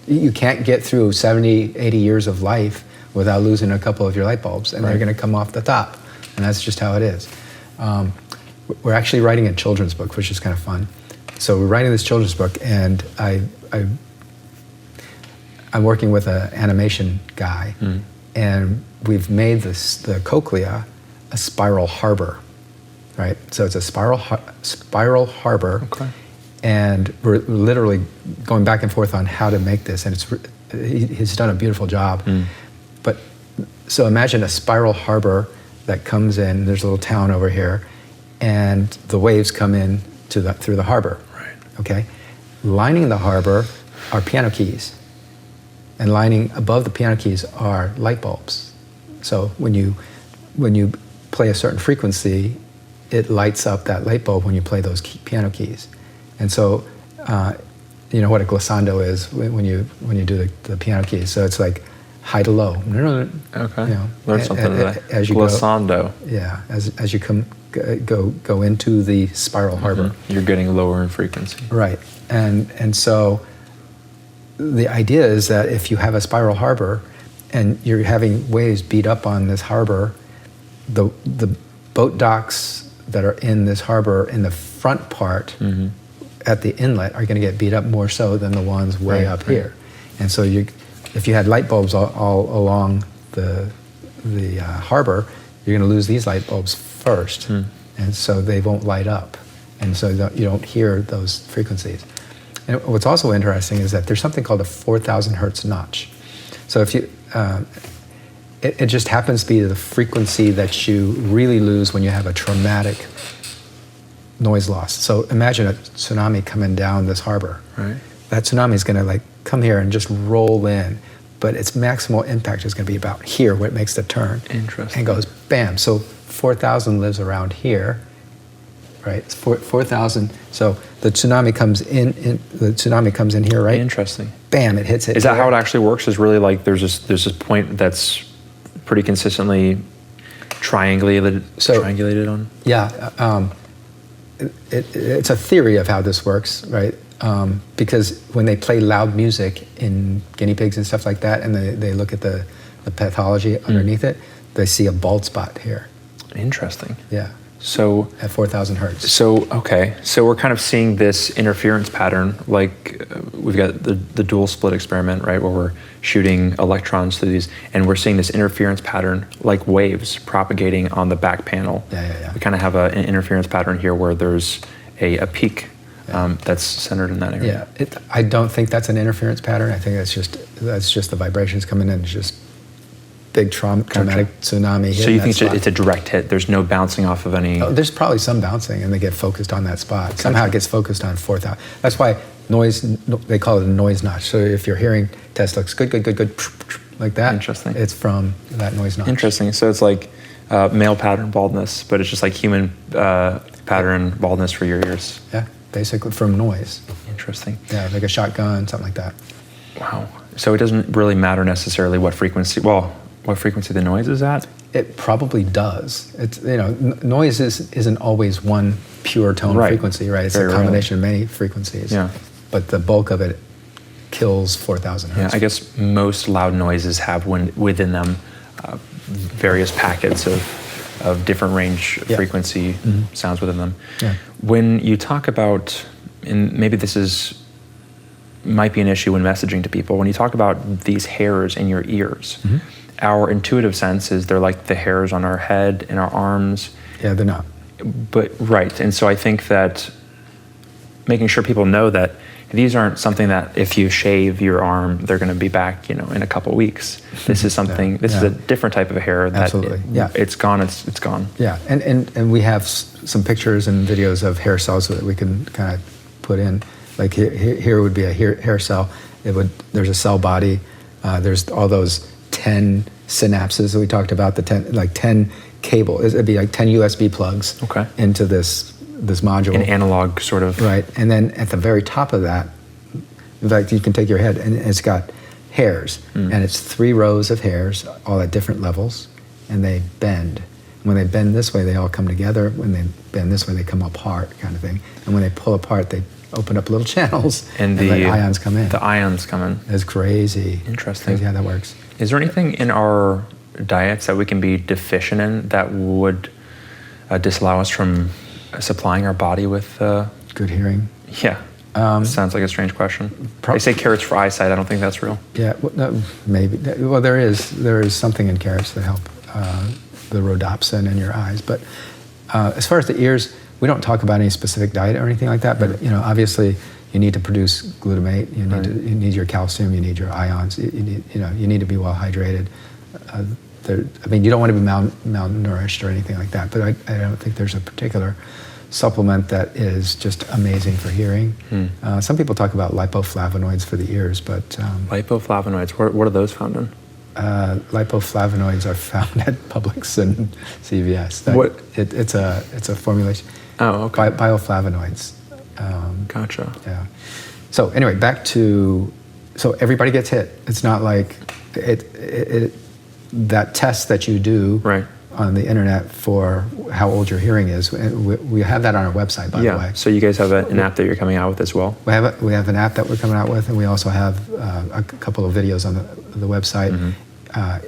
you can't get through 70, 80 years of life without losing a couple of your light bulbs, and they're going to come off the top, and that's just how it is. We're actually writing a children's book, which is kind of fun. So we're writing this children's book, and I'm working with an animation guy, and we've made the cochlea a spiral harbor, right? So it's a spiral harbor, and we're literally going back and forth on how to make this, and he's done a beautiful job. But So imagine a spiral harbor that comes in. There's a little town over here, and the waves come in through the harbor. Right. Okay, lining the harbor are piano keys, and lining above the piano keys are light bulbs. So when you play a certain frequency, it lights up that light bulb when you play those piano keys. And so, you know what a glissando is when you do the piano keys. So it's like high to low. Okay. You know, Learn something today. As you Glissando. Yeah, as you go into the spiral harbor. You're getting lower in frequency. Right. And so the idea is that if you have a spiral harbor and you're having waves beat up on this harbor, the boat docks that are in this harbor in the front part at the inlet are going to get beat up more so than the ones way up here. And so if you had light bulbs all along the harbor, you're going to lose these light bulbs first, and so they won't light up, and so you don't hear those frequencies. And what's also interesting is that there's something called a 4,000 hertz notch. So if you it just happens to be the frequency that you really lose when you have a traumatic noise loss. So imagine a tsunami coming down this harbor. Right. That tsunami is going to like come here and just roll in, but its maximal impact is going to be about here, where it makes the turn. Interesting. And goes bam. So 4,000 lives around here, right? It's 4,000. So the tsunami comes in. The tsunami comes in here, right? Interesting. Bam! It hits it. Is that here. how it actually works? Is really like there's this point that's pretty consistently triangulated on? Yeah. It's a theory of how this works, right? Because when they play loud music in guinea pigs and stuff like that, and they look at the pathology underneath it, they see a bald spot here. Interesting. Yeah. So at 4,000 hertz. So we're kind of seeing this interference pattern, like we've got the dual split experiment, right, where we're shooting electrons through these, and we're seeing this interference pattern like waves propagating on the back panel. Yeah. We kind of have an interference pattern here where there's a peak that's centered in that area. Yeah, I don't think that's an interference pattern. I think that's just the vibrations coming in. It's just big traumatic tsunami. So you think it's a direct hit? There's no bouncing off of any? Oh, there's probably some bouncing, and they get focused on that spot. Gotcha. Somehow it gets focused on 4,000. That's why noise. They call it a noise notch. So if your hearing test looks good, like that, interesting. It's from that noise notch. Interesting. So it's like male pattern baldness, but it's just like human pattern baldness for your ears. Yeah, basically from noise. Interesting. Yeah, like a shotgun, something like that. Wow. So it doesn't really matter necessarily what frequency the noise is at? It probably does. It's noise isn't always one pure tone frequency, right? It's a combination of many frequencies. Yeah. But the bulk of it kills 4,000 hertz. Yeah, I guess most loud noises have within them various packets of different range frequency sounds within them. Yeah. When you talk about, and maybe this might be an issue when messaging to people, when you talk about these hairs in your ears, our intuitive sense is they're like the hairs on our head and our arms. Yeah, they're not. But right, and so I think that making sure people know that these aren't something that if you shave your arm, they're going to be back, in a couple weeks. This is something. This is a different type of hair. That absolutely. It's gone. It's gone. Yeah, and we have some pictures and videos of hair cells that we can kind of put in. Like here would be a hair cell. There's a cell body. There's all those 10 synapses that we talked about. The 10 cable. It'd be like 10 USB plugs. Okay. Into this module. An analog sort of. Right, and then at the very top of that, in fact, you can take your head, and it's got hairs, and it's 3 rows of hairs, all at different levels, and they bend. When they bend this way, they all come together. When they bend this way, they come apart, kind of thing. And when they pull apart, they open up little channels, and the ions come in. The ions come in. It's crazy. Interesting. Crazy how that works. Is there anything in our diets that we can be deficient in that would disallow us from supplying our body with good hearing? Yeah. Sounds like a strange question. They say carrots for eyesight. I don't think that's real. Yeah, well, no, maybe. Well, there is something in carrots that help the rhodopsin in your eyes. But as far as the ears, we don't talk about any specific diet or anything like that. But obviously, you need to produce glutamate. You need your calcium. You need your ions. You need to be well hydrated. I mean, you don't want to be malnourished or anything like that, but I don't think there's a particular supplement that is just amazing for hearing. Some people talk about lipoflavonoids for the ears, but Lipoflavonoids, what are those found in? Lipoflavonoids are found at Publix and CVS. It's a formulation. Oh, okay. Bioflavonoids. Gotcha. Yeah. So anyway, back to, so everybody gets hit. It's not like that test that you do Right. on the internet for how old your hearing is. We have that on our website, by the way. So you guys have an app that you're coming out with as well? We have an app that we're coming out with, and we also have a couple of videos on the website.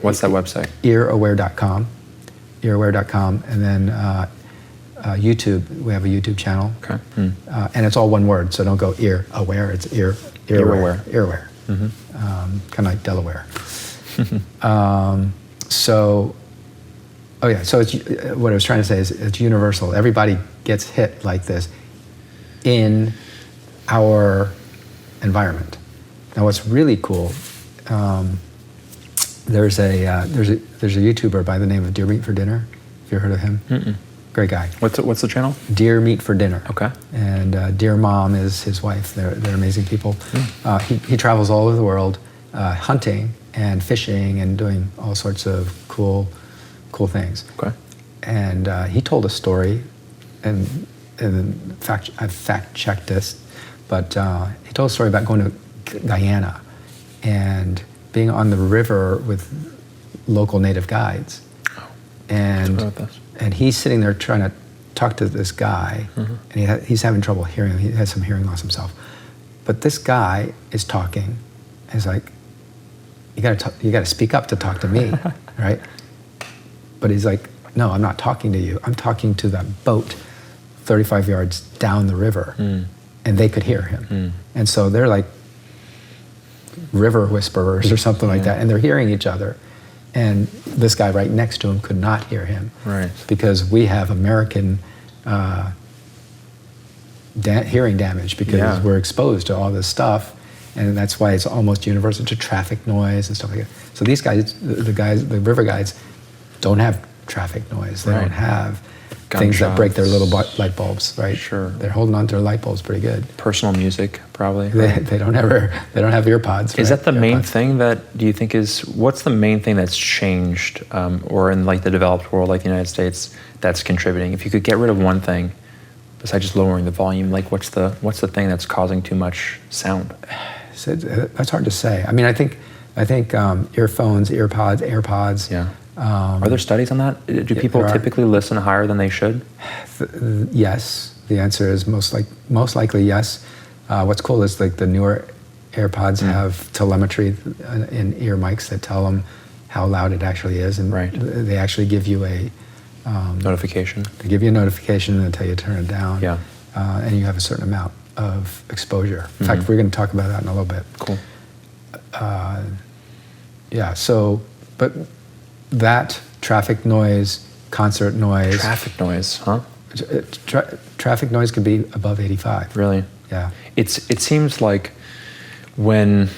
What's that website? Earaware.com. Earaware.com, and then YouTube. We have a YouTube channel. Okay. And it's all one word, so don't go ear aware. It's ear-aware. Ear-aware. Kind of like Delaware. So it's, what I was trying to say is it's universal. Everybody gets hit like this in our environment. Now, what's really cool, there's a YouTuber by the name of Deer Meat for Dinner. Have you heard of him? Mm-mm. Great guy. What's the channel? Deer Meat for Dinner. Okay. And Deer Mom is his wife. They're amazing people. He travels all over the world hunting and fishing and doing all sorts of cool things. Okay. And he told a story, and I've fact-checked this, but he told a story about going to Guyana and being on the river with local native guides. And he's sitting there trying to talk to this guy, and he's having trouble hearing. He has some hearing loss himself. But this guy is talking. He's like, you got to speak up to talk to me, right? But he's like, no, I'm not talking to you. I'm talking to that boat 35 yards down the river. And they could hear him. And so they're like river whisperers or something like that, and they're hearing each other. And this guy right next to him could not hear him. Right. Because we have American hearing damage because we're exposed to all this stuff. And that's why it's almost universal to traffic noise and stuff like that. So these guys, the river guides, don't have traffic noise. They don't have things that break their little light bulbs, right? Sure. They're holding on to their light bulbs pretty good. Personal music, probably. They don't have ear pods. Is that the main thing that, do you think what's the main thing that's changed, or in like the developed world, like the United States, that's contributing? If you could get rid of one thing, besides just lowering the volume, like what's the thing that's causing too much sound? So that's hard to say. I mean, I think earphones, earpods, AirPods. Yeah. Are there studies on that? Do people typically listen higher than they should? Yes. The answer is most likely yes. What's cool is like the newer AirPods have telemetry in ear mics that tell them how loud it actually is, and they actually give you a notification. They give you a notification and tell you to turn it down. Yeah. And you have a certain amount of exposure. In fact, we're going to talk about that in a little bit. Cool. So, but that traffic noise, concert noise. Traffic noise, huh? Traffic noise could be above 85. Really? Yeah. It seems like when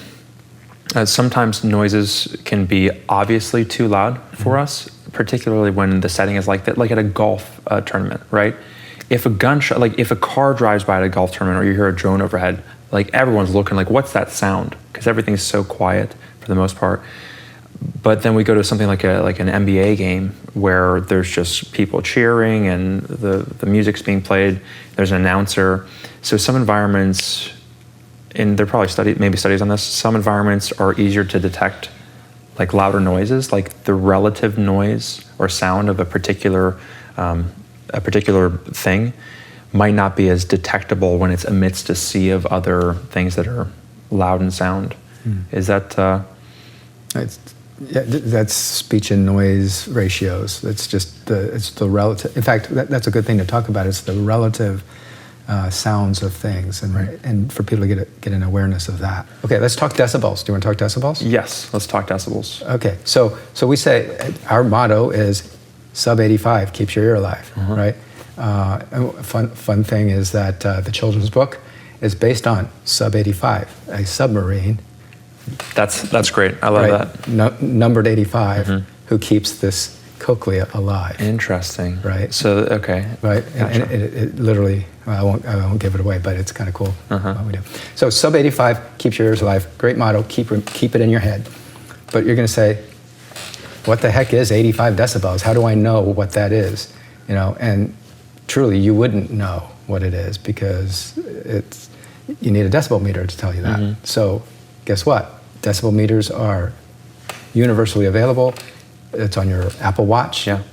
sometimes noises can be obviously too loud for us, particularly when the setting is like that, like at a golf tournament, right? If a gunshot, like if a car drives by at a golf tournament or you hear a drone overhead, like everyone's looking like, what's that sound? Because everything's so quiet for the most part. But then we go to something like an NBA game where there's just people cheering and the music's being played. There's an announcer. So some environments, and there are probably studies on this, some environments are easier to detect like louder noises, like the relative noise or sound of a particular thing might not be as detectable when it's amidst a sea of other things that are loud in sound. Is that... that's speech and noise ratios. It's just it's the relative. In fact, that's a good thing to talk about. It's the relative sounds of things, and for people to get an awareness of that. Okay, let's talk decibels. Do you want to talk decibels? Yes, let's talk decibels. Okay, so we say our motto is sub 85 keeps your ear alive, right? Fun thing is that the children's book is based on sub 85, a submarine. That's great. I love that. Numbered 85, who keeps this cochlea alive. Interesting. Right. So, okay. Right. Gotcha. And it literally, well, I won't give it away, but it's kind of cool what we do. So sub 85 keeps your ears alive. Great motto. Keep it in your head. But you're going to say, what the heck is 85 decibels? How do I know what that is? You know, and truly, you wouldn't know what it is because you need a decibel meter to tell you that. So guess what? Decibel meters are universally available. It's on your Apple Watch. Yeah.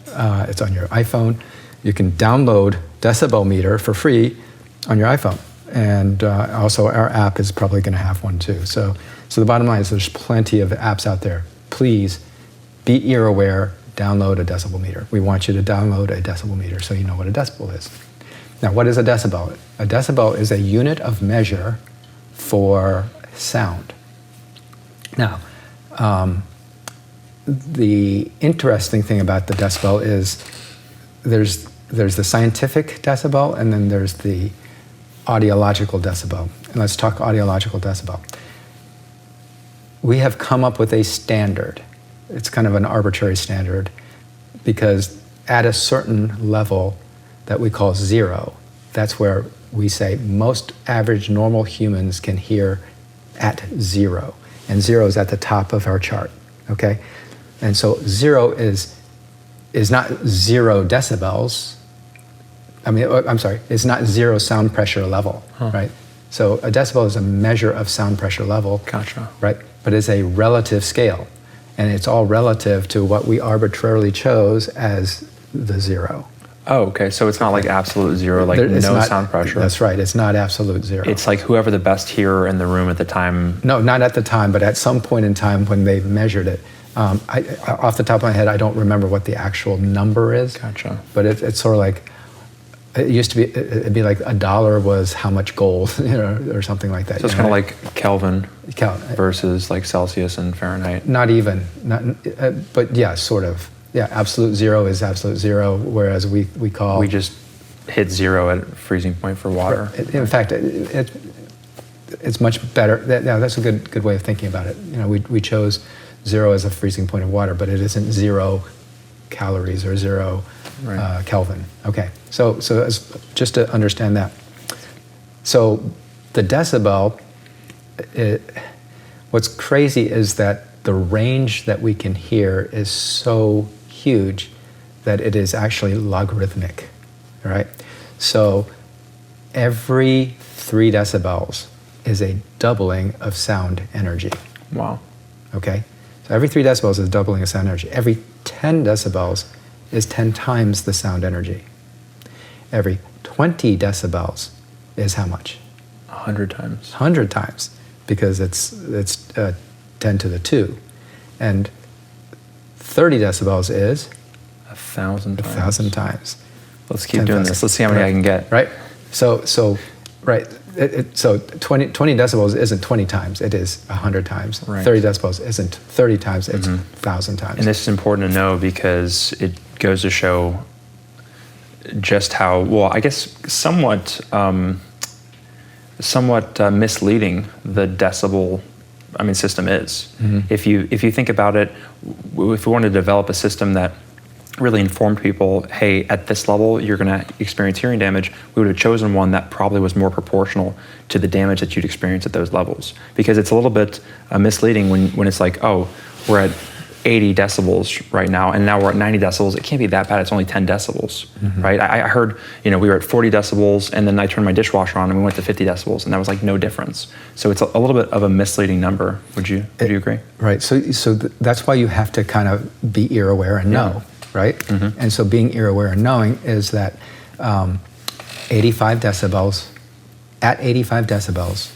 It's on your iPhone. You can download Decibel Meter for free on your iPhone. And also our app is probably going to have one too. So the bottom line is there's plenty of apps out there. Please be ear aware, download a decibel meter. We want you to download a decibel meter so you know what a decibel is. Now, what is a decibel? A decibel is a unit of measure for sound. Now, the interesting thing about the decibel is there's the scientific decibel and then there's the audiological decibel. And let's talk audiological decibel. We have come up with a standard. It's kind of an arbitrary standard because at a certain level that we call 0, that's where we say most average normal humans can hear at 0. And 0 is at the top of our chart, okay? And so 0 is not 0 decibels. It's not 0 sound pressure level, right? So a decibel is a measure of sound pressure level. Gotcha. Right? But it's a relative scale. And it's all relative to what we arbitrarily chose as the 0. Oh, okay. So it's not like absolute 0, like no sound pressure. That's right. It's not absolute 0. It's like whoever the best hearer in the room at the time. No, not at the time, but at some point in time when they measured it. Off the top of my head, I don't remember what the actual number is. Gotcha. But it's sort of like, it used to be, it'd be like $1 was how much gold, or something like that. So it's kind of like Kelvin versus like Celsius and Fahrenheit. Not even, but yeah, sort of. Yeah, absolute 0 is absolute 0, whereas we call... We just hit 0 at freezing point for water. In fact, it's much better. That's a good way of thinking about it. We chose 0 as a freezing point of water, but it isn't 0 calories or 0 Kelvin. Okay, so just to understand that. So the decibel, what's crazy is that the range that we can hear is so huge that it is actually logarithmic, all right? So every 3 decibels is a doubling of sound energy. Wow. Okay? So every 3 decibels is a doubling of sound energy. Every 10 decibels is 10 times the sound energy. Every 20 decibels is how much? 100 times. 100 times, because it's 10 to the 2. And 30 decibels is? 1,000 times. 1,000 times. Let's keep doing this. Let's see how many I can get. Right? So right. So 20 decibels isn't 20 times, it is 100 times. Right. 30 decibels isn't 30 times, it's 1,000 times. And this is important to know because it goes to show just how, well, I guess somewhat misleading the decibel system is. If you think about it, if we wanted to develop a system that really informed people, hey, at this level you're going to experience hearing damage, we would have chosen one that probably was more proportional to the damage that you'd experience at those levels. Because it's a little bit misleading when it's like, oh, we're at 80 decibels right now, and now we're at 90 decibels. It can't be that bad. It's only 10 decibels, right? I heard, we were at 40 decibels, and then I turned my dishwasher on, and we went to 50 decibels, and that was like no difference. So it's a little bit of a misleading number. Would you agree? Right. So that's why you have to kind of be ear aware and know, right? And so being ear aware and knowing is that 85 decibels, at 85 decibels,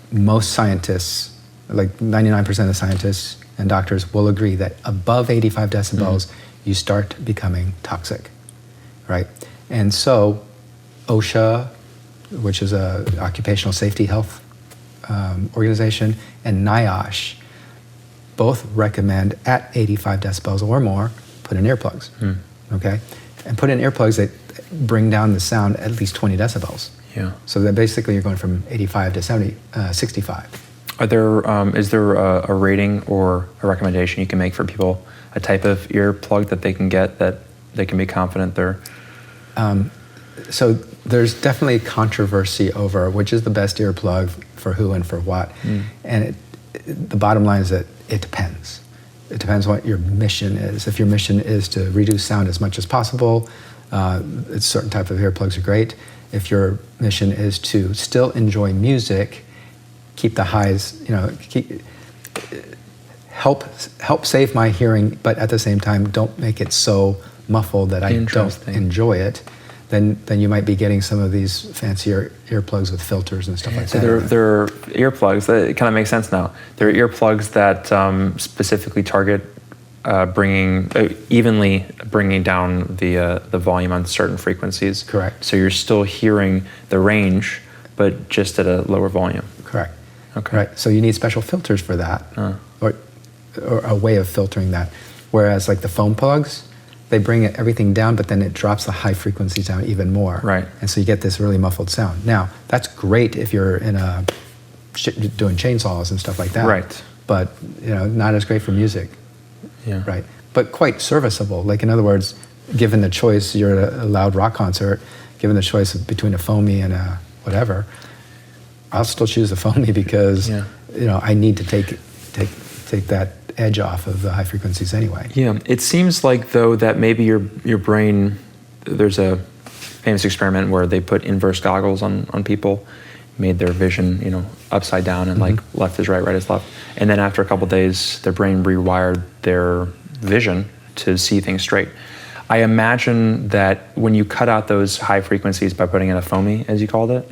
most scientists, like 99% of scientists and doctors will agree that above 85 decibels, you start becoming toxic, right? And so OSHA, which is an occupational safety health organization, and NIOSH both recommend at 85 decibels or more, put in earplugs, okay? And put in earplugs that bring down the sound at least 20 decibels. Yeah. So that basically you're going from 85 to 65. Is there a rating or a recommendation you can make for people a type of earplug that they can get that they can be confident they're... So there's definitely controversy over which is the best earplug for who and for what. And the bottom line is that it depends. It depends what your mission is. If your mission is to reduce sound as much as possible, a certain type of earplugs are great. If your mission is to still enjoy music, keep the highs, help save my hearing, but at the same time, don't make it so muffled that I don't enjoy it, then you might be getting some of these fancier earplugs with filters and stuff like that. So there are earplugs, that kind of makes sense now. There are earplugs that specifically target evenly bringing down the volume on certain frequencies. Correct. So you're still hearing the range, but just at a lower volume. Correct. Okay. Right. So you need special filters for that, or a way of filtering that. Whereas like the foam plugs, they bring everything down, but then it drops the high frequencies down even more. Right. And so you get this really muffled sound. Now, that's great if you're in doing chainsaws and stuff like that. Right. But, not as great for music. Yeah. Right. But quite serviceable. Like, in other words, given the choice, you're at a loud rock concert, given the choice between a foamy and a whatever, I'll still choose the foamy because, I need to take that edge off of the high frequencies anyway. Yeah, it seems like though that maybe your brain, there's a famous experiment where they put inverse goggles on people, made their vision, upside down and like left is right, right is left. And then after a couple of days, their brain rewired their vision to see things straight. I imagine that when you cut out those high frequencies by putting in a foamy, as you called it,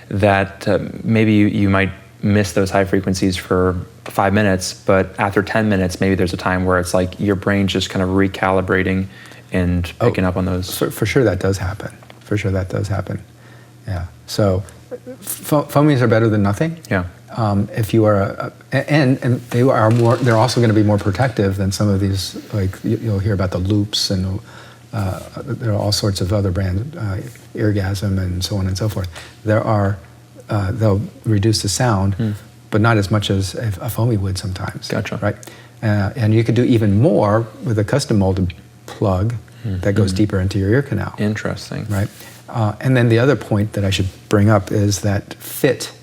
that maybe you might miss those high frequencies for 5 minutes, but after 10 minutes, maybe there's a time where it's like your brain's just kind of recalibrating and picking up on those. For sure that does happen. For sure that does happen. Yeah. So foamies are better than nothing. Yeah. If you are, and they are more, they're also going to be more protective than some of these, like you'll hear about the loops and there are all sorts of other brands, Eargasm and so on and so forth. They'll reduce the sound, but not as much as a foamy would sometimes. Gotcha. Right? And you could do even more with a custom molded plug that goes deeper into your ear canal. Interesting. Right? And then the other point that I should bring up is that fit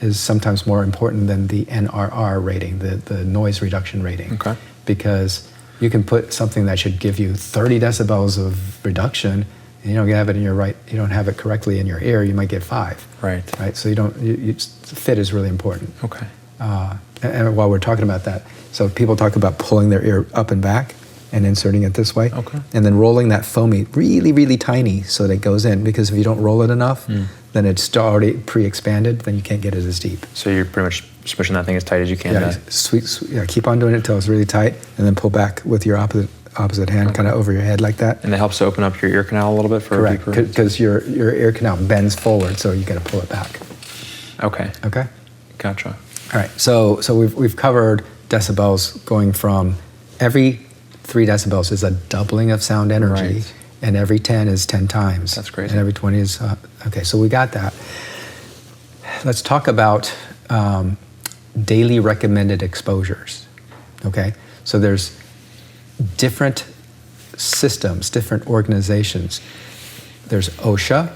is sometimes more important than the NRR rating, the noise reduction rating. Okay. Because you can put something that should give you 30 decibels of reduction, and you don't have it in you don't have it correctly in your ear, you might get 5. Right. Right. So fit is really important. Okay. And while we're talking about that, so people talk about pulling their ear up and back and inserting it this way. Okay. And then rolling that foamy really, really tiny so that it goes in, because if you don't roll it enough, then it's already pre-expanded, then you can't get it as deep. So you're pretty much pushing that thing as tight as you can. Yeah, keep on doing it until it's really tight, and then pull back with your opposite hand, kind of over your head like that. And that helps to open up your ear canal a little bit for correct, deeper. because your ear canal bends forward, so you got to pull it back. Okay. Okay. Gotcha. All right. So we've covered decibels going from every 3 decibels is a doubling of sound energy, right, and every 10 is 10 times. That's crazy. And every 20 is okay. So we got that. Let's talk about daily recommended exposures. Okay. So there's different systems, different organizations. There's OSHA,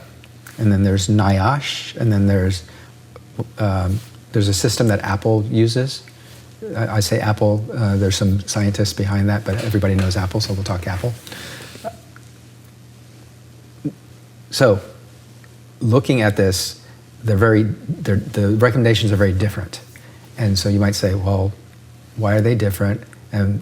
and then there's NIOSH, and then there's a system that Apple uses. I say Apple, there's some scientists behind that, but everybody knows Apple, so we'll talk Apple. So, looking at this, the recommendations are very different. And so you might say, well, why are they different? And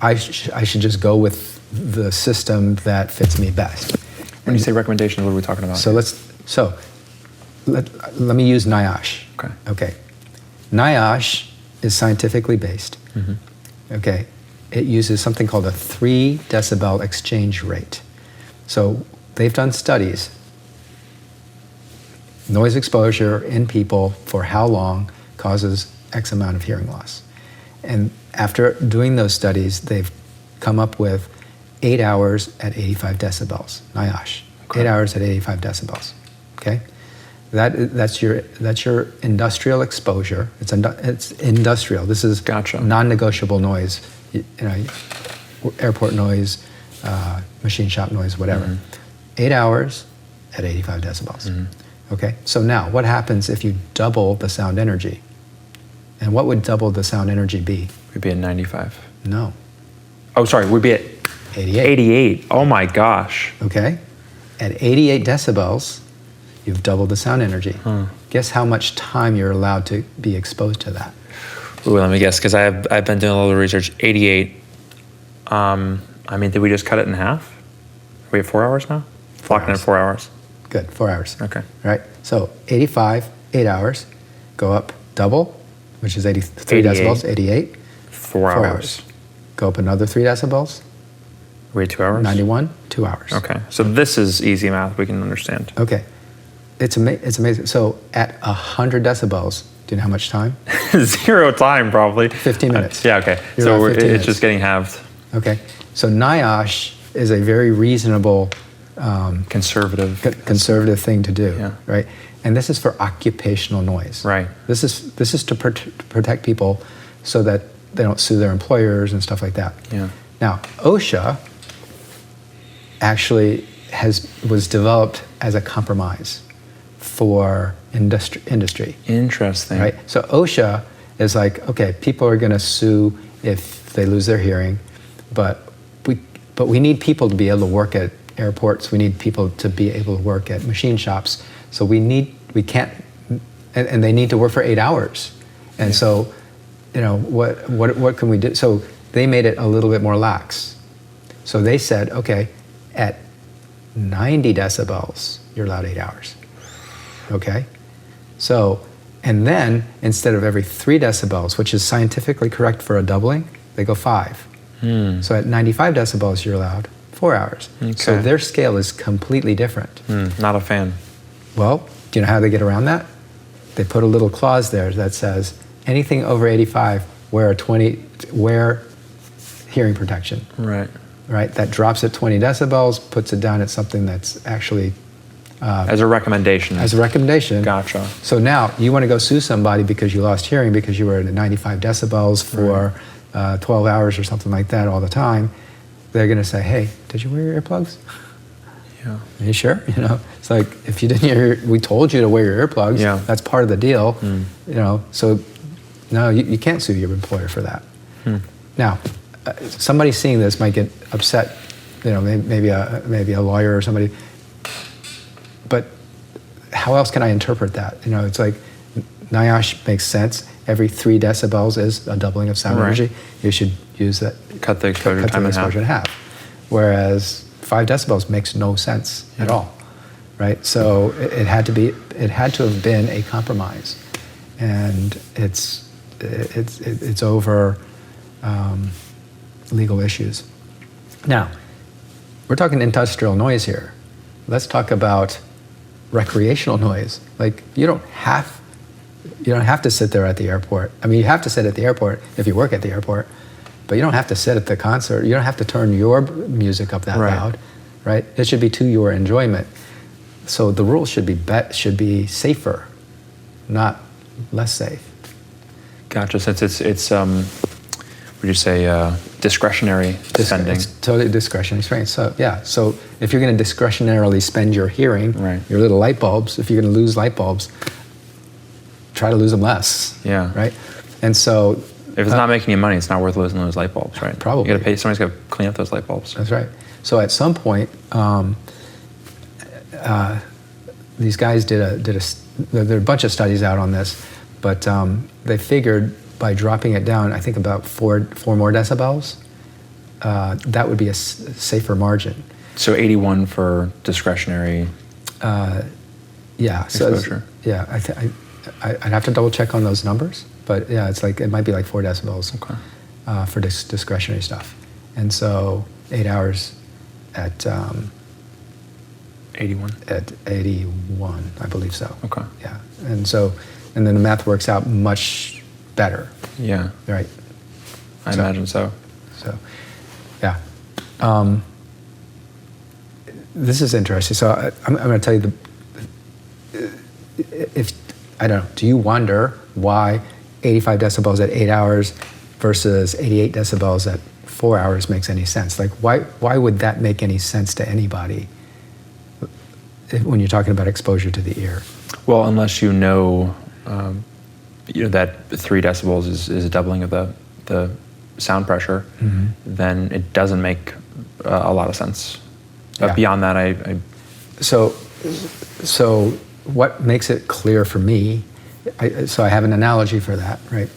I should just go with the system that fits me best. When you say recommendations, what are we talking about? So let me use NIOSH. Okay. NIOSH is scientifically based. Okay. It uses something called a 3 decibel exchange rate. So they've done studies. Noise exposure in people for how long causes X amount of hearing loss. And after doing those studies, they've come up with 8 hours at 85 decibels, NIOSH. Okay. 8 hours at 85 decibels, okay? That's your industrial exposure. It's industrial. This is gotcha, non-negotiable noise airport noise, machine shop noise, whatever. 8 hours at 85 decibels. Okay, so now what happens if you double the sound energy? And what would double the sound energy be? We'd be at 95. No. Oh, sorry, we'd be at 88. 88. Oh my gosh. Okay, at 88 decibels, you've doubled the sound energy. Guess how much time you're allowed to be exposed to that? Ooh, let me guess, because I've been doing a little research. 88. I mean, did we just cut it in half? Are we at 4 hours now? Locking in 4 hours. Good, 4 hours. Okay. All right, so 85, 8 hours, go up double, which is 83 decibels, 88. 4 hours. Go up another 3 decibels. We at 2 hours? 91, 2 hours. Okay, so this is easy math we can understand. Okay, it's amazing. So at 100 decibels, do you know how much time? 0 time, probably. 15 minutes. Yeah, okay. You're So at 15 it's minutes. just getting halved. Okay, so NIOSH is a very reasonable Conservative. conservative thing to do, Yeah. right? And this is for occupational noise. Right. This is to protect people so that they don't sue their employers and stuff like that. Yeah. Now, OSHA actually was developed as a compromise for industry. Interesting. Right? So OSHA is like, okay, people are going to sue if they lose their hearing, but we need people to be able to work at airports. We need people to be able to work at machine shops. So we can't, and they need to work for 8 hours. And so, what can we do? So they made it a little bit more lax. So they said, okay, at 90 decibels, you're allowed 8 hours. Okay? So, and then instead of every 3 decibels, which is scientifically correct for a doubling, they go 5. So at 95 decibels, you're allowed 4 hours. Okay. So their scale is completely different. Not a fan. Well, do you know how they get around that? They put a little clause there that says anything over 85, wear hearing protection. Right. Right? That drops at 20 decibels, puts it down at something that's actually As a recommendation. as a recommendation. Gotcha. So now you want to go sue somebody because you lost hearing because you were at 95 decibels for 12 hours or something like that all the time. They're going to say, hey, did you wear your earplugs? Yeah. Are you sure? It's like, if you didn't hear, we told you to wear your earplugs. Yeah. That's part of the deal. So no, you can't sue your employer for that. Now, somebody seeing this might get upset, maybe a lawyer or somebody. But how else can I interpret that? It's like NIOSH makes sense. Every 3 decibels is a doubling of sound energy. You should use that. Cut the exposure cut time the in half. exposure in half. Whereas 5 decibels makes no sense at all, right? So it had to have been a compromise, and it's over legal issues. Now, we're talking industrial noise here. Let's talk about recreational noise. Like, you don't have to sit there at the airport. I mean, you have to sit at the airport if you work at the airport, but you don't have to sit at the concert. You don't have to turn your music up that loud, right? It should be to your enjoyment. So the rules should be safer, not less safe. Gotcha. Since it's would you say discretionary spending? It's totally discretionary spending. So yeah. So if you're going to discretionarily spend your hearing, your little light bulbs, if you're going to lose light bulbs, try to lose them less. Yeah. Right. And so if it's not making you money, it's not worth losing those light bulbs, right? Probably. You got to pay. Somebody's got to clean up those light bulbs. That's right. So at some point, these guys there are a bunch of studies out on this, but they figured by dropping it down, I think about 4 more decibels, that would be a safer margin. So 81 for discretionary. Yeah. Exposure. I'd have to double check on those numbers, but yeah, it might be like 4 decibels. Okay. For discretionary stuff, and so 8 hours at 81. At 81, I believe so. Okay. Yeah, and then the math works out much better. Yeah. Right. I imagine so. So, yeah. This is interesting. So I'm going to tell you I don't know. Do you wonder why 85 decibels at 8 hours versus 88 decibels at 4 hours makes any sense. Like, why would that make any sense to anybody when you're talking about exposure to the ear? Well, unless you know, that 3 decibels is a doubling of the sound pressure, then it doesn't make a lot of sense. But beyond that, I So what makes it clear for me, so I have an analogy for that, right?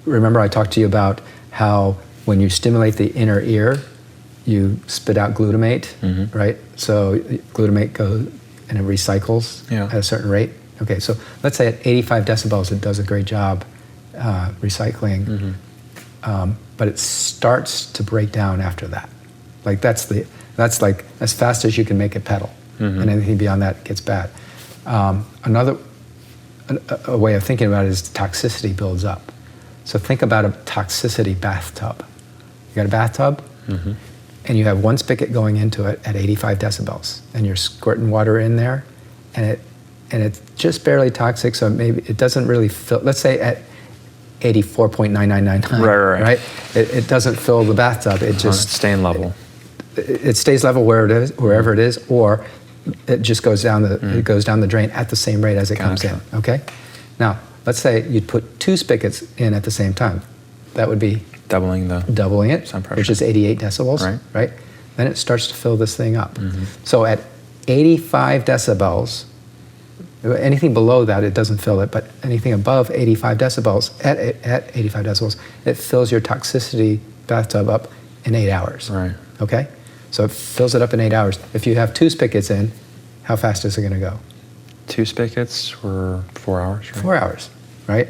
Remember I talked to you about how when you stimulate the inner ear, you spit out glutamate, right? So glutamate goes and it recycles at a certain rate. Okay, so let's say at 85 decibels it does a great job recycling, but it starts to break down after that. Like that's like as fast as you can make it pedal, and anything beyond that gets bad. Another way of thinking about it is toxicity builds up. So think about a toxicity bathtub. You got a bathtub, and you have one spigot going into it at 85 decibels, and you're squirting water in there, and it's just barely toxic, so maybe it doesn't really fill. Let's say at 84.9999, right? It doesn't fill the bathtub. It just staying level. It stays level wherever it is, or it just goes down the drain at the same rate as it comes in. Okay. Now let's say you'd put 2 spigots in at the same time. That would be doubling it, which is 88 decibels, right? Then it starts to fill this thing up. So at 85 decibels, anything below that, it doesn't fill it, but anything above 85 decibels, at 85 decibels, it fills your toxicity bathtub up in 8 hours. Right. Okay? So it fills it up in 8 hours. If you have 2 spigots in, how fast is it going to go? 2 spigots were 4 hours, right? 4 hours, right?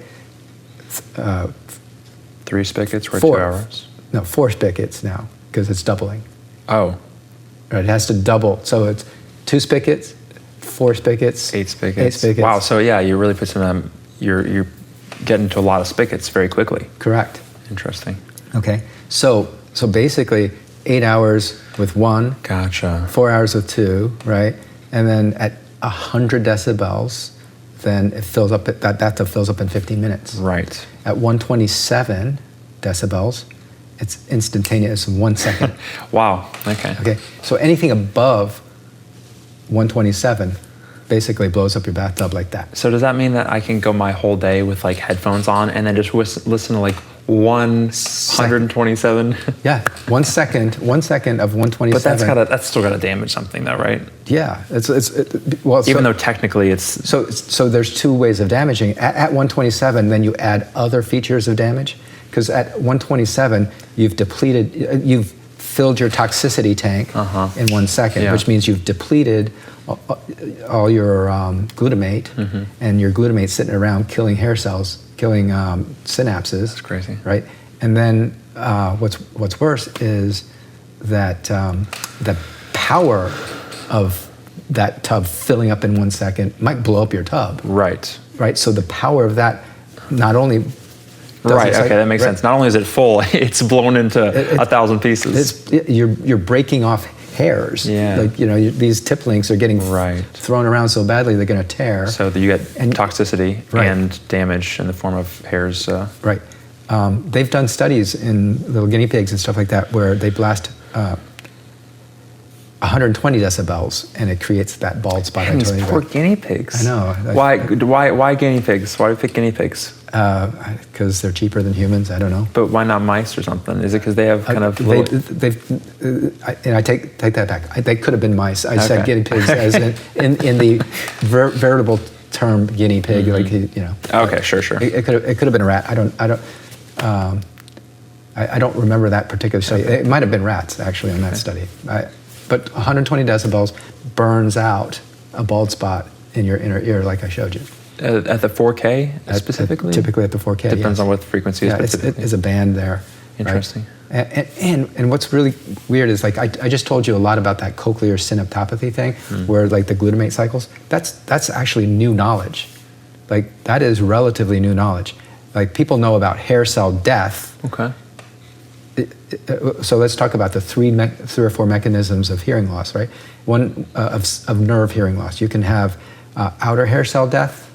3 spigots were 2 hours? No, 4 spigots now, because it's doubling. Oh. Right, it has to double. So it's 2 spigots, 4 spigots, 8 spigots. 8 spigots. Wow, so yeah, you really put some, you're getting to a lot of spigots very quickly. Correct. Interesting. Okay, so basically 8 hours with 1. Gotcha. 4 hours with 2, right? And then at 100 decibels, then it fills up, that bathtub fills up in 15 minutes. Right. At 127 decibels, it's instantaneous in 1 second. Wow, okay. Okay, so anything above 127 basically blows up your bathtub like that. So does that mean that I can go my whole day with like headphones on and then just listen to like 127? Yeah, 1 second of 127. But that's still gotta damage something though, right? Yeah, even though technically it's... So there's 2 ways of damaging. At 127, then you add other features of damage, because at 127, you've filled your toxicity tank in 1 second, which means you've depleted all your glutamate, and your glutamate's sitting around killing hair cells, killing synapses. That's crazy. Right? And then what's worse is that the power of that tub filling up in 1 second might blow up your tub. Right. Right? So the power of that not only... Right, okay, that makes sense. Not only is it full, it's blown into 1,000 pieces. You're breaking off hairs. Yeah. Like, these tip links are getting thrown around so badly they're going to tear. So that you get toxicity and damage in the form of hairs. Right. They've done studies in little guinea pigs and stuff like that where they blast 120 decibels and it creates that bald spot. And these poor guinea pigs. I know. Why guinea pigs? Why do we pick guinea pigs? Because they're cheaper than humans. I don't know. But why not mice or something? Is it because they have kind of? I take that back. They could have been mice. I said guinea pigs as in the veritable term guinea pig. Like Okay, sure. It could have been a rat. I don't remember that particular study. It might have been rats actually on that study. But 120 decibels burns out a bald spot in your inner ear, like I showed you. At the 4K specifically? Typically at the 4K. Depends on what the frequency is. Yeah, it's a band there. Interesting. Right? And what's really weird is like I just told you a lot about that cochlear synaptopathy thing, where like the glutamate cycles. That's actually new knowledge. Like that is relatively new knowledge. Like people know about hair cell death. Okay. So let's talk about the 3 or 4 mechanisms of hearing loss, right? One of nerve hearing loss. You can have outer hair cell death,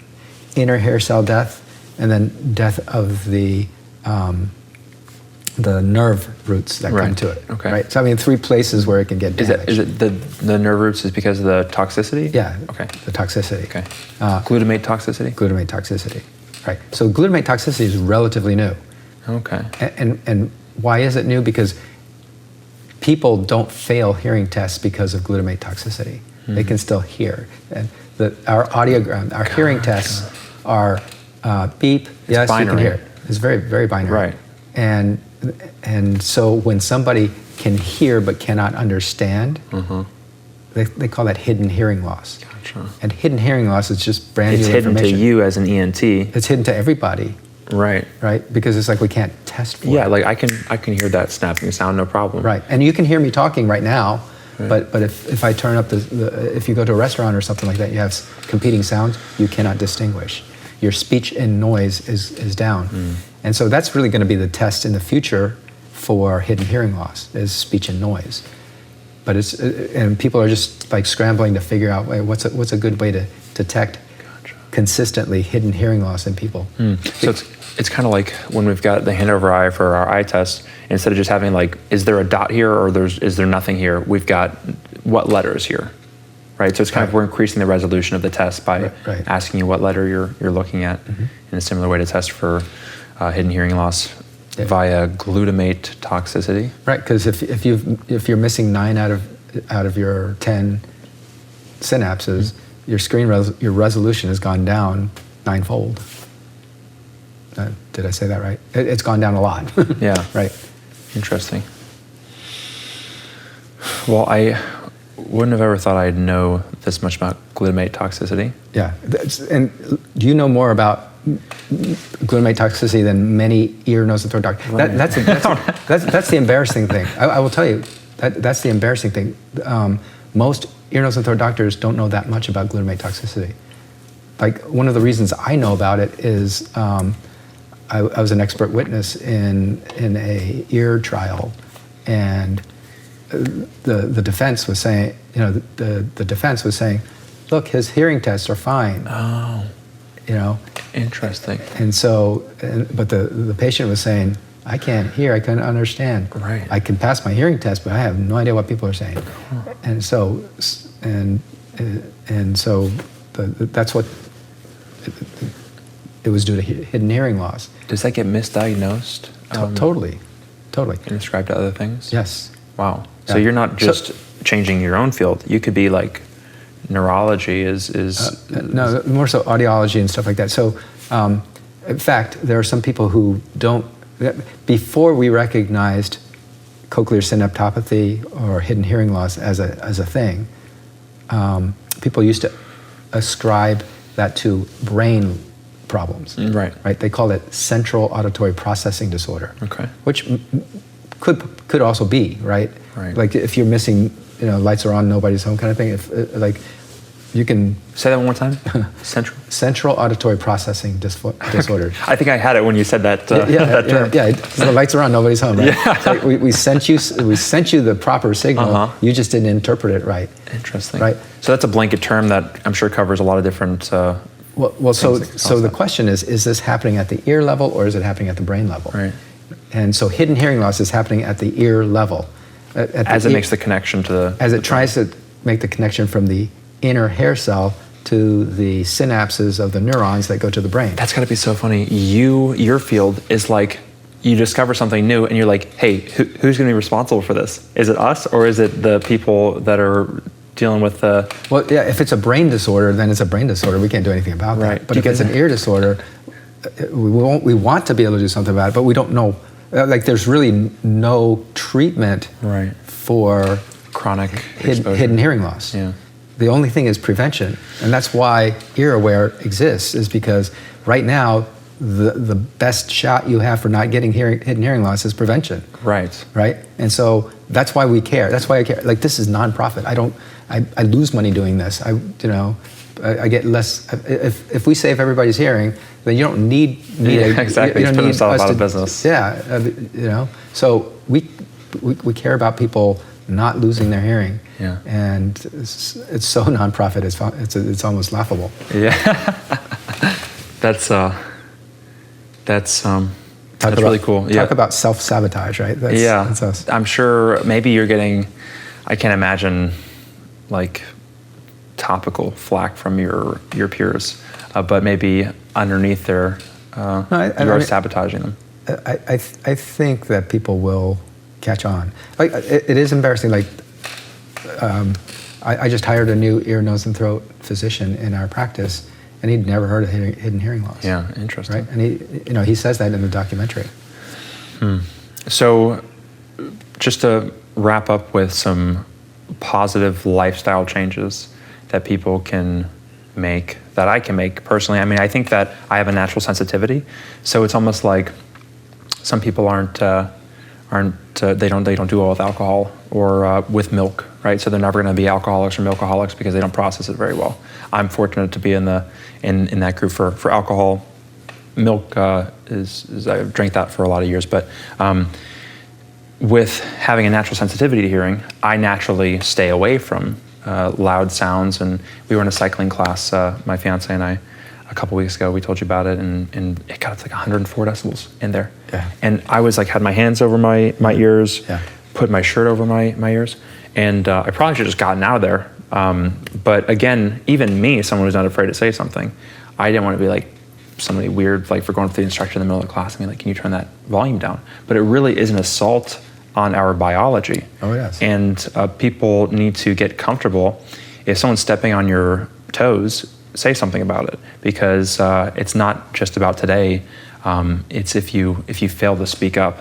inner hair cell death, and then death of the the nerve roots that come to it. Okay. Right. So I mean, 3 places where it can get damaged. Is it the nerve roots is because of the toxicity? Yeah. Okay. The toxicity. Okay. Glutamate toxicity? Glutamate toxicity. Right. So glutamate toxicity is relatively new. Okay. And why is it new? Because people don't fail hearing tests because of glutamate toxicity. They can still hear. And our audiogram, our hearing tests are beep, yes, binary. you can hear. It's very, very binary. Right. And so when somebody can hear but cannot understand, they call that hidden hearing loss. Gotcha. And hidden hearing loss is just brand It's new hidden information. to you as an ENT. It's hidden to everybody, Right. right? Because it's like we can't test for it. Yeah, like I can hear that snapping sound, no problem. Right, and you can hear me talking right now, but if I turn up if you go to a restaurant or something like that, you have competing sounds, you cannot distinguish. Your speech and noise is down. And so that's really going to be the test in the future for hidden hearing loss, is speech and noise. But and people are just like scrambling to figure out what's a good way to detect consistently hidden hearing loss in people. So it's kind of like when we've got the hand over eye for our eye test, instead of just having like, is there a dot here or is there nothing here? We've got what letters here, right? So it's kind of, we're increasing the resolution of the test by asking you what letter you're looking at, in a similar way to test for hidden hearing loss via glutamate toxicity. Right, because if you're missing 9 out of your 10 synapses, your resolution has gone down 9-fold. Did I say that right? It's gone down a lot. Yeah. Right. Interesting. Well, I wouldn't have ever thought I'd know this much about glutamate toxicity. Yeah. And do you know more about glutamate toxicity than many ear, nose, and throat doctors? That's the embarrassing thing. I will tell you, that's the embarrassing thing. Most ear, nose, and throat doctors don't know that much about glutamate toxicity. Like, one of the reasons I know about it is I was an expert witness in a ear trial, and the defense was saying, the defense was saying, look, his hearing tests are fine. Oh. Interesting. Interesting. And so, but the patient was saying, I can't hear, I couldn't understand. Right. I can pass my hearing test, but I have no idea what people are saying. And so, that's what it was due to hidden hearing loss. Does that get misdiagnosed? Totally. And ascribed to other things? Yes. Wow. Yeah. So you're not just changing your own field. You could be like neurology is no, more so audiology and stuff like that. So, in fact, there are some people who don't. Before we recognized cochlear synaptopathy or hidden hearing loss as a thing, people used to ascribe that to brain problems. Right. They call it central auditory processing disorder. Okay. Which could also be, right? Right. Like if you're missing, lights are on, nobody's home kind of thing. If like you can say that one more time. Central auditory processing disorder. I think I had it when you said that. That term. Yeah. The lights are on, nobody's home. Right? Yeah. So we sent you the proper signal. You just didn't interpret it right. Interesting. Right. So that's a blanket term that I'm sure covers a lot of different. So the question is this happening at the ear level or is it happening at the brain level? Right. And so hidden hearing loss is happening at the ear level. As it makes the connection to the. As it tries to make the connection from the inner hair cell to the synapses of the neurons that go to the brain. That's got to be so funny. Your field is like, you discover something new and you're like, hey, who's going to be responsible for this? Is it us or is it the people that are dealing with the... Well, yeah, if it's a brain disorder, then it's a brain disorder. We can't do anything about that. But if it's an ear disorder, we want to be able to do something about it, but we don't know. Like, there's really no treatment for chronic hidden hearing loss. Yeah. The only thing is prevention, and that's why Ear Aware exists, is because right now the best shot you have for not getting hidden hearing loss is prevention. Right. Right? And so that's why we care. That's why I care. Like, this is nonprofit. I lose money doing this. I get less. If we save everybody's hearing, then you don't need exactly. You don't need us out of business. Yeah, So we care about people not losing their hearing. Yeah. And it's so nonprofit. It's almost laughable. Yeah. That's That's really cool. Yeah. Talk about self-sabotage, right? That's us. I'm sure maybe you're getting, I can't imagine, like, topical flack from your peers, but maybe underneath there, you are sabotaging them. I think that people will catch on. Like, it is embarrassing. Like, I just hired a new ear, nose, and throat physician in our practice, and he'd never heard of hidden hearing loss. Yeah, interesting. Right, and he says that in the documentary. So, just to wrap up with some positive lifestyle changes that people can make, that I can make personally. I mean, I think that I have a natural sensitivity, so it's almost like some people they don't do well with alcohol or with milk, right? So they're never going to be alcoholics or milkaholics because they don't process it very well. I'm fortunate to be in that group for alcohol. Milk is I drank that for a lot of years, but with having a natural sensitivity to hearing, I naturally stay away from loud sounds. And we were in a cycling class, my fiance and I, a couple weeks ago. We told you about it, and it got it's like 104 decibels in there. Yeah. And I was like, had my hands over my ears, Yeah. put my shirt over my ears, and I probably should have just gotten out of there. But again, even me, someone who's not afraid to say something, I didn't want to be like somebody weird, like for going up to the instructor in the middle of the class and being like, can you turn that volume down? But it really is an assault on our biology. Oh, yes. And people need to get comfortable. If someone's stepping on your toes, say something about it, because it's not just about today. It's if you fail to speak up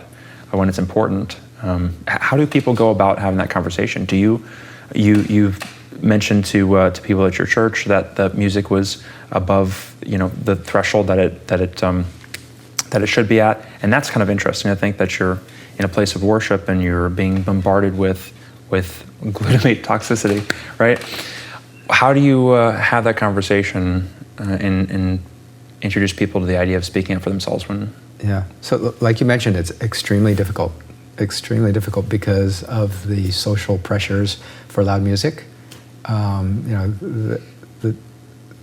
when it's important. How do people go about having that conversation? Do you've mentioned to people at your church that the music was above the threshold that it should be at, and that's kind of interesting. I think that you're in a place of worship and you're being bombarded with glutamate toxicity, right? How do you have that conversation and introduce people to the idea of speaking up for themselves when? Yeah. So like you mentioned, it's extremely difficult because of the social pressures for loud music. The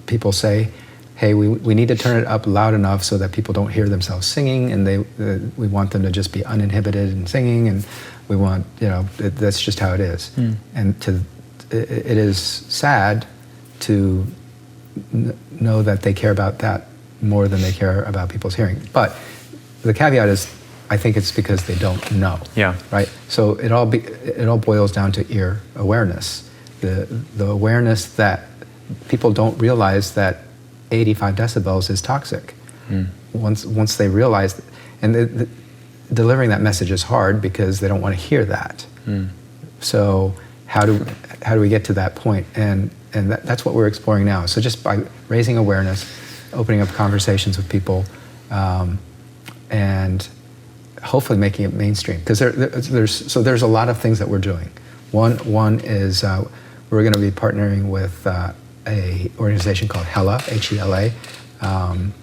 people say, hey, we need to turn it up loud enough so that people don't hear themselves singing, and we want them to just be uninhibited in singing, and we want, that's just how it is. And it is sad to know that they care about that more than they care about people's hearing. But the caveat is, I think it's because they don't know. Yeah. Right. So it all boils down to ear awareness. The awareness that people don't realize that 85 decibels is toxic. Once they realize, and delivering that message is hard because they don't want to hear that. So how do we get to that point? And that's what we're exploring now. So just by raising awareness, opening up conversations with people, and hopefully making it mainstream. Because there's a lot of things that we're doing. One is we're going to be partnering with a organization called HELA, H-E-L-A, and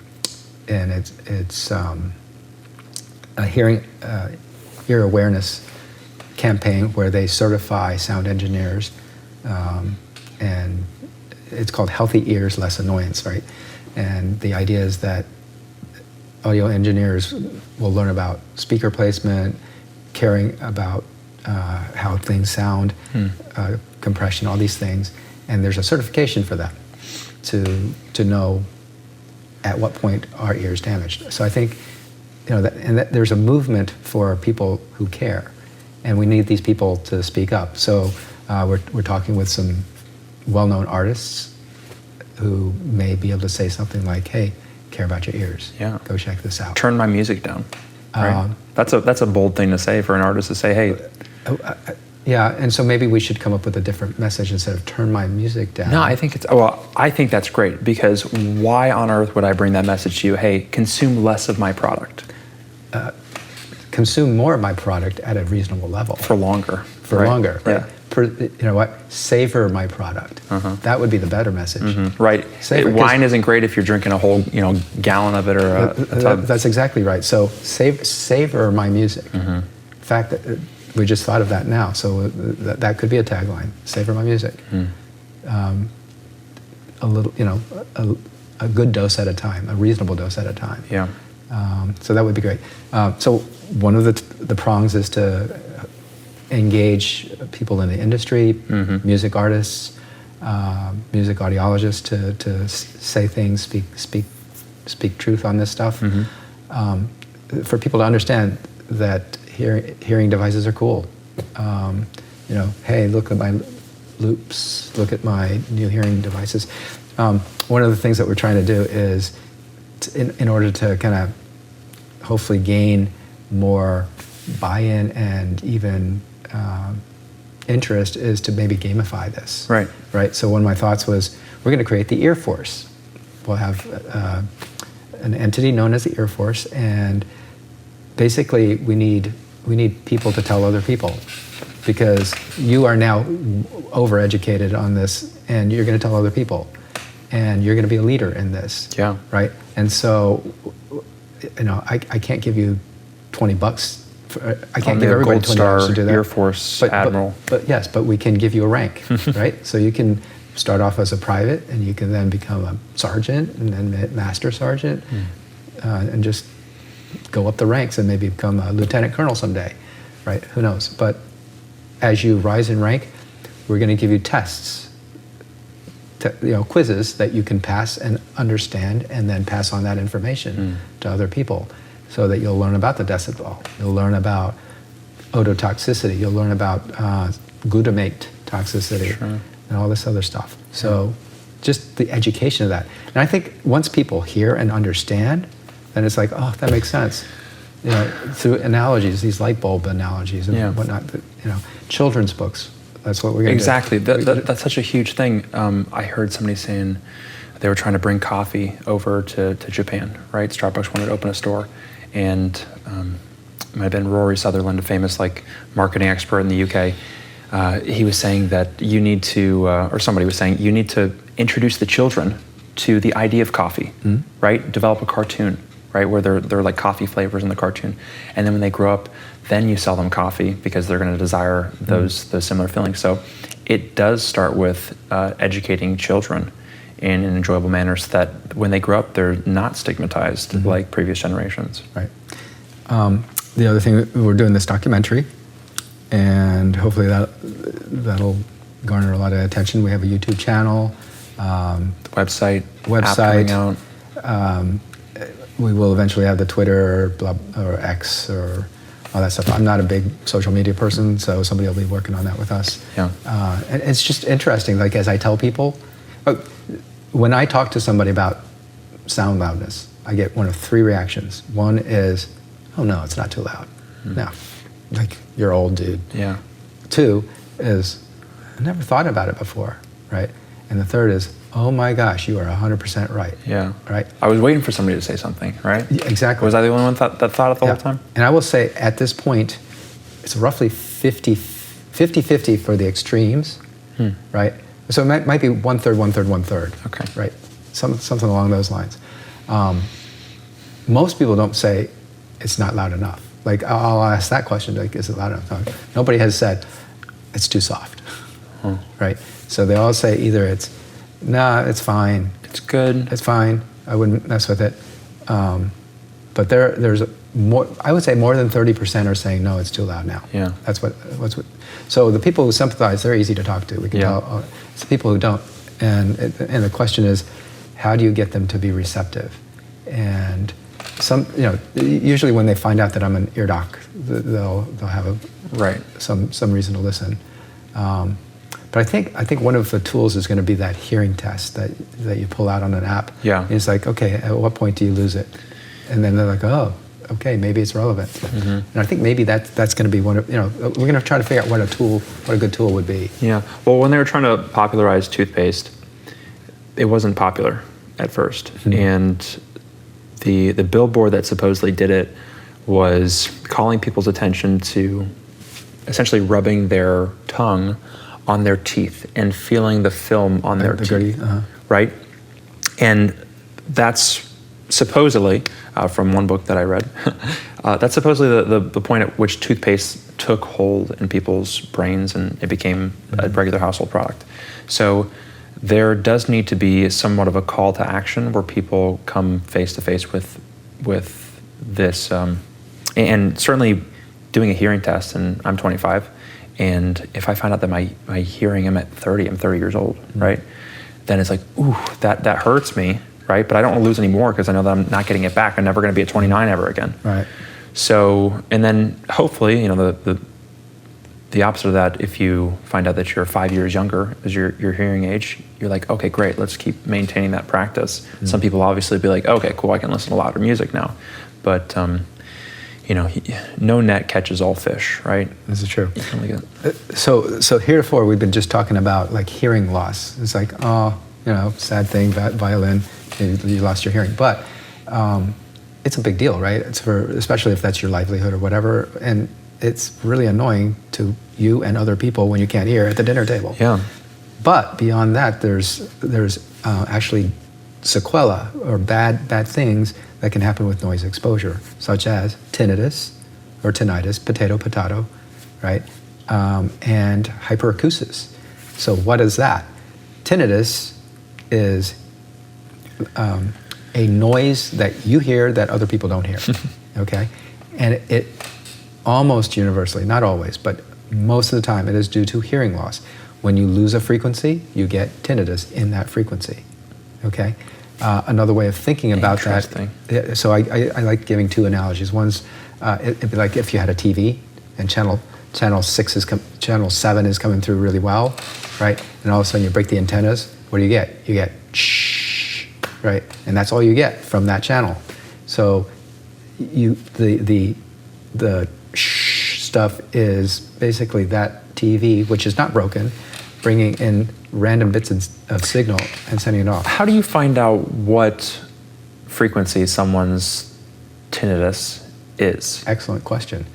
it's a ear awareness campaign where they certify sound engineers, and it's called Healthy Ears, Less Annoyance, right? And the idea is that audio engineers will learn about speaker placement, caring about how things sound, compression, all these things, and there's a certification for them to know at what point are ears damaged. So I think that there's a movement for people who care, and we need these people to speak up. So we're talking with some well-known artists who may be able to say something like, "Hey, care about your ears. Yeah. Go check this out. Turn my music down." Right? That's a bold thing to say for an artist to say, "Hey." Yeah, and so maybe we should come up with a different message instead of "turn my music down." No, I think that's great, because why on earth would I bring that message to you? Hey, consume less of my product. Consume more of my product at a reasonable level. For longer. For longer, right? Yeah. You know what? Savor my product. That would be the better message. Right. Wine isn't great if you're drinking a whole gallon of it or a tub. That's exactly right. So savor my music. In fact, we just thought of that now. So that could be a tagline. Savor my music. A little, a good dose at a time, a reasonable dose at a time. Yeah. So that would be great. So one of the prongs is to engage people in the industry, music artists, music audiologists to say things, speak truth on this stuff. For people to understand that hearing devices are cool. Hey, look at my loops, look at my new hearing devices. One of the things that we're trying to do is, in order to kind of hopefully gain more buy-in and even interest, is to maybe gamify this. Right. So one of my thoughts was, we're going to create the Ear Force. We'll have an entity known as the Ear Force, and basically we need people to tell other people, because you are now overeducated on this, and you're going to tell other people, and you're going to be a leader in this. Yeah. Right. And so, I can't give you $20. I can't give everybody $20 to do that. Air Force Admiral. But yes, but we can give you a rank, right? So you can start off as a private, and you can then become a sergeant, and then master sergeant, and just go up the ranks and maybe become a lieutenant colonel someday, right? Who knows? But as you rise in rank, we're going to give you tests, quizzes that you can pass and understand, and then pass on that information to other people, so that you'll learn about the decibel, you'll learn about ototoxicity, you'll learn about glutamate toxicity, and all this other stuff. So just the education of that. And I think once people hear and understand, then it's like, oh, that makes sense. Through analogies, these light bulb analogies and whatnot. Children's books. That's what we're going to do. Exactly. That's such a huge thing. I heard somebody saying they were trying to bring coffee over to Japan, right? Starbucks wanted to open a store, and it might have been Rory Sutherland, a famous marketing expert in the UK. He was saying that you need to, or somebody was saying, you need to introduce the children to the idea of coffee, right? Develop a cartoon, right, where they're like coffee flavors in the cartoon, and then when they grow up, then you sell them coffee, because they're going to desire those similar feelings. So it does start with educating children in an enjoyable manner, so that when they grow up, they're not stigmatized like previous generations. Right. The other thing, we're doing this documentary, and hopefully that'll garner a lot of attention. We have a YouTube channel, website, app coming out. We will eventually have the Twitter or X or all that stuff. I'm not a big social media person, so somebody will be working on that with us. Yeah. And it's just interesting, as I tell people, when I talk to somebody about sound loudness, I get one of three reactions. One is, oh no, it's not too loud. No, you're old, dude. Yeah. Two is, I never thought about it before, right? And the third is, oh my gosh, you are 100% right. Yeah. Right? I was waiting for somebody to say something, right? Yeah, exactly. Was I the only one that thought it the whole time? And I will say, at this point, it's roughly 50-50 for the extremes, right? So it might be one-third, one-third, one-third. Okay. Right? Something along those lines. Most people don't say it's not loud enough. I'll ask that question, is it loud enough? Nobody has said it's too soft, right? So they all say either it's, nah, it's fine. It's good. It's fine. I wouldn't mess with it. But there's more. I would say more than 30% are saying no, it's too loud now. Yeah. That's what. So the people who sympathize, they're easy to talk to. We can tell. It's the people who don't. And the question is, how do you get them to be receptive? And usually when they find out that I'm an ear doc, they'll have some reason to listen. But I think one of the tools is going to be that hearing test that you pull out on an app. Yeah. And it's like, okay, at what point do you lose it? And then they're like, oh, okay, maybe it's relevant. And I think maybe that's going to be one of, we're going to try to figure out what a good tool would be. Yeah. Well, when they were trying to popularize toothpaste, it wasn't popular at first. And the billboard that supposedly did it was calling people's attention to essentially rubbing their tongue on their teeth and feeling the film on their teeth, right? And that's supposedly, from one book that I read, that's supposedly the point at which toothpaste took hold in people's brains and it became a regular household product. So there does need to be somewhat of a call to action where people come face to face with this, and certainly doing a hearing test, and I'm 25, and if I find out that my hearing, I'm at 30, I'm 30 years old, right? Then it's like, ooh, that hurts me, right? But I don't want to lose any more because I know that I'm not getting it back. I'm never going to be at 29 ever again. Right. So, and then hopefully, you know, the opposite of that, if you find out that you're 5 years younger as your hearing age, you're like, okay, great, let's keep maintaining that practice. Some people obviously be like, okay, cool, I can listen to louder music now. But, you know, no net catches all fish, right? This is true. Like So heretofore, we've been just talking about like hearing loss. It's like, oh, you know, sad thing, violin, you lost your hearing. But it's a big deal, right? It's especially if that's your livelihood or whatever. And it's really annoying to you and other people when you can't hear at the dinner table. Yeah. But beyond that, there's actually sequela or bad things that can happen with noise exposure, such as tinnitus or tinnitus, potato, right? And hyperacusis. So what is that? Tinnitus is a noise that you hear that other people don't hear, okay? And it almost universally, not always, but most of the time, it is due to hearing loss. When you lose a frequency, you get tinnitus in that frequency, okay? Another way of thinking about that, so I like giving two analogies. One's, it'd be like if you had a TV and channel 7 is coming through really well, right? And all of a sudden you break the antennas, what do you get? You get shh, right? And that's all you get from that channel. So the shh stuff is basically that TV, which is not broken, bringing in random bits of signal and sending it off. How do you find out what frequency someone's tinnitus is? Excellent question.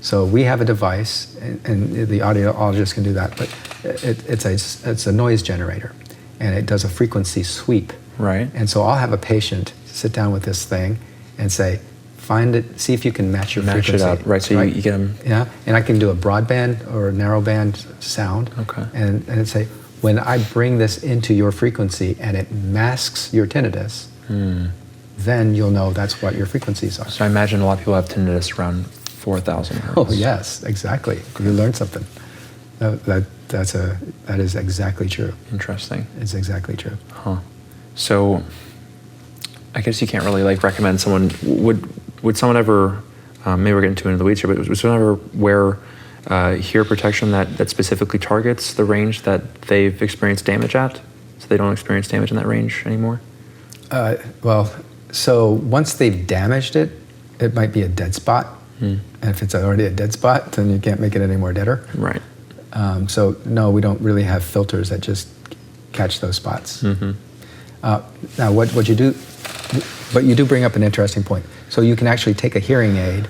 So we have a device, and the audiologist can do that, but it's a noise generator, and it does a frequency sweep. Right. And so I'll have a patient sit down with this thing and say, find it, see if you can match your frequency. Match it up, right? So you get them. Yeah, and I can do a broadband or a narrowband sound. Okay. And say, when I bring this into your frequency and it masks your tinnitus, then you'll know that's what your frequencies are. So I imagine a lot of people have tinnitus around 4,000 hertz. Oh yes, exactly. You learned something. That is exactly true. Interesting. It's exactly true. Huh. So I guess you can't really like recommend someone. Would someone ever? Maybe we're getting too into the weeds here, but would someone ever wear hear protection that specifically targets the range that they've experienced damage at, so they don't experience damage in that range anymore? Well, so once they've damaged it, it might be a dead spot. And if it's already a dead spot, then you can't make it any more deader. Right. So no, we don't really have filters that just catch those spots. Now, what you do, but you do bring up an interesting point. So you can actually take a hearing aid.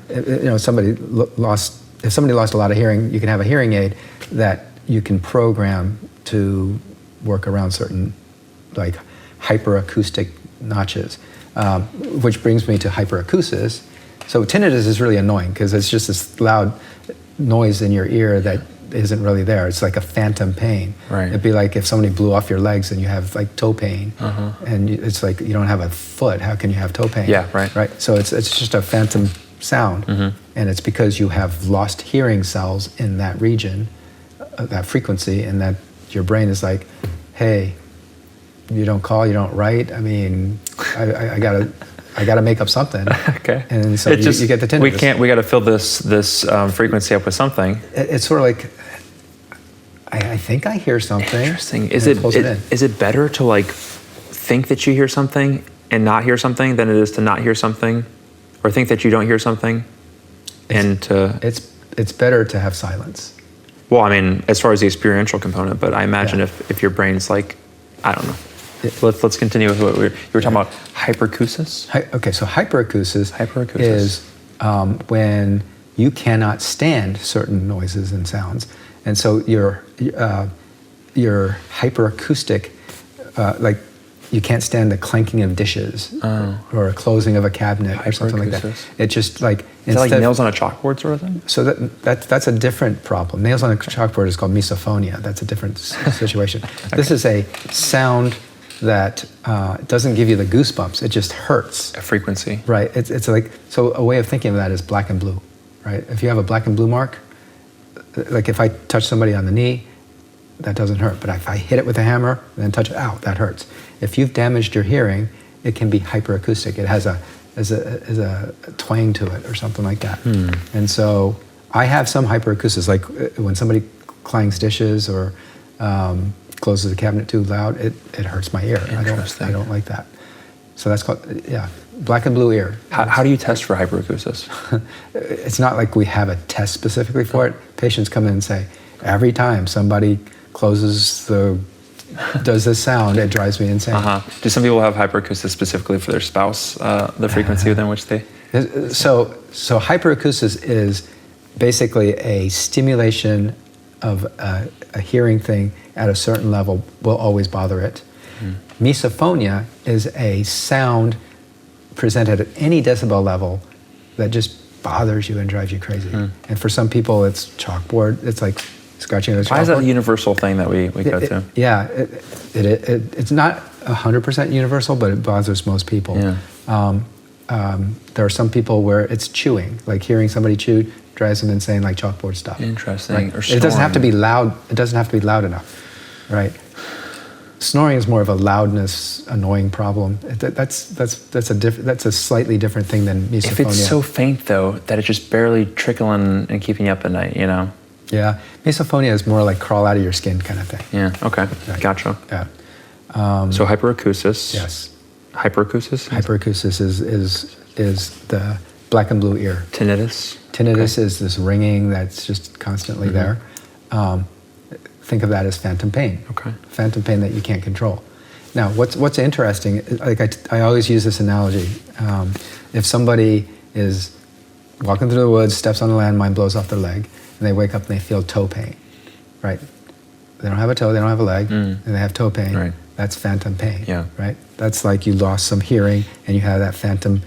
You know, if somebody lost a lot of hearing, you can have a hearing aid that you can program to work around certain, like, hyperacoustic notches, which brings me to hyperacusis. So tinnitus is really annoying because it's just this loud noise in your ear that isn't really there. It's like a phantom pain. Right. It'd be like if somebody blew off your legs and you have like toe pain, and it's like you don't have a foot. How can you have toe pain? Yeah, right. Right. So it's just a phantom sound, and it's because you have lost hearing cells in that region, that frequency, and that your brain is like, hey, you don't call, you don't write. I mean, I gotta make up something. Okay. And so you get the tinnitus. We got to fill this frequency up with something. It's sort of like, I think I hear something. Interesting. Is it better to like think that you hear something and not hear something than it is to not hear something, or think that you don't hear something, It's better to have silence. Well, I mean, as far as the experiential component, but I imagine if your brain's like, I don't know. Let's continue with what you were talking about. Hyperacusis? Okay, so hyperacusis is when you cannot stand certain noises and sounds, and so your hyperacoustic, like you can't stand the clanking of dishes or a closing of a cabinet or something like that. It's just like is that like nails on a chalkboard sort of thing? So that's a different problem. Nails on a chalkboard is called misophonia. That's a different situation. Okay. This is a sound that doesn't give you the goosebumps. It just hurts. A frequency. Right. It's like, so a way of thinking of that is black and blue, right? If you have a black and blue mark, like if I touch somebody on the knee, that doesn't hurt. But if I hit it with a hammer and then touch it, ow, that hurts. If you've damaged your hearing, it can be hyperacoustic. It has a twang to it or something like that. And so I have some hyperacusis, like when somebody clangs dishes or closes the cabinet too loud, it hurts my ear. I don't like that. So that's called, black and blue ear. How do you test for hyperacusis? It's not like we have a test specifically for it. Patients come in and say, every time somebody does this sound, it drives me insane. Do some people have hyperacusis specifically for their spouse, the frequency within which they... So hyperacusis is basically a stimulation of a hearing thing at a certain level will always bother it. Misophonia is a sound presented at any decibel level that just bothers you and drives you crazy. And for some people, it's chalkboard. It's like scratching on a chalkboard. Why is that a universal thing that we go to? It's not 100% universal, but it bothers most people. There are some people where it's chewing, like hearing somebody chew drives them insane, like chalkboard stuff. Interesting. Right? Or it doesn't have to be loud. It doesn't have to be loud enough, right? Snoring is more of a loudness, annoying problem. That's a slightly different thing than misophonia. If it's so faint though that it's just barely trickling and keeping you up at night, you know? Yeah, misophonia is more like crawl out of your skin kind of thing. Yeah. Okay. Right. Gotcha. Yeah. So hyperacusis. Yes. Hyperacusis. Hyperacusis is the black and blue ear. Tinnitus. Tinnitus is this ringing that's just constantly there. Think of that as phantom pain. Okay. Phantom pain that you can't control. Now, what's interesting? Like I always use this analogy. If somebody is walking through the woods, steps on a landmine, blows off their leg, and they wake up and they feel toe pain, right? They don't have a toe, they don't have a leg, and they have toe pain. Right. That's phantom pain. Yeah. Right. That's like you lost some hearing and you have that phantom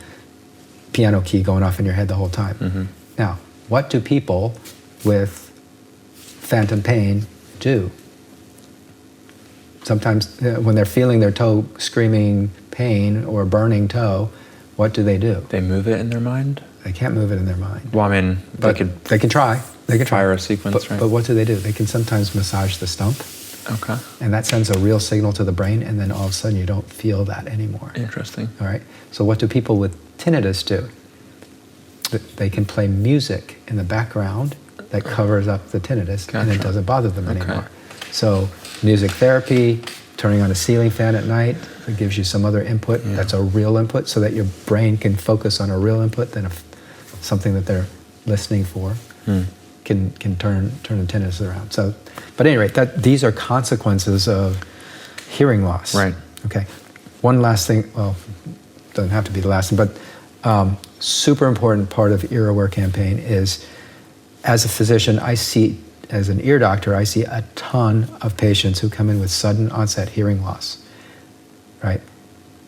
piano key going off in your head the whole time. Now, what do people with phantom pain do? Sometimes when they're feeling their toe screaming pain or burning toe, what do? They move it in their mind? They can't move it in their mind. Well, I mean, they can try. They can fire a sequence, right? But what do? They can sometimes massage the stump. Okay. And that sends a real signal to the brain, and then all of a sudden you don't feel that anymore. Interesting. All right. So what do people with tinnitus do? They can play music in the background that covers up the tinnitus, and it doesn't bother them anymore. So music therapy, turning on a ceiling fan at night, that gives you some other input that's a real input, so that your brain can focus on a real input than something that they're listening for. Can turn the tinnitus around. So, but at any rate, these are consequences of hearing loss. Right. Okay. One last thing. Well, doesn't have to be the last thing, but super important part of Ear Aware campaign is, as a physician, as an ear doctor, I see a ton of patients who come in with sudden onset hearing loss. Right.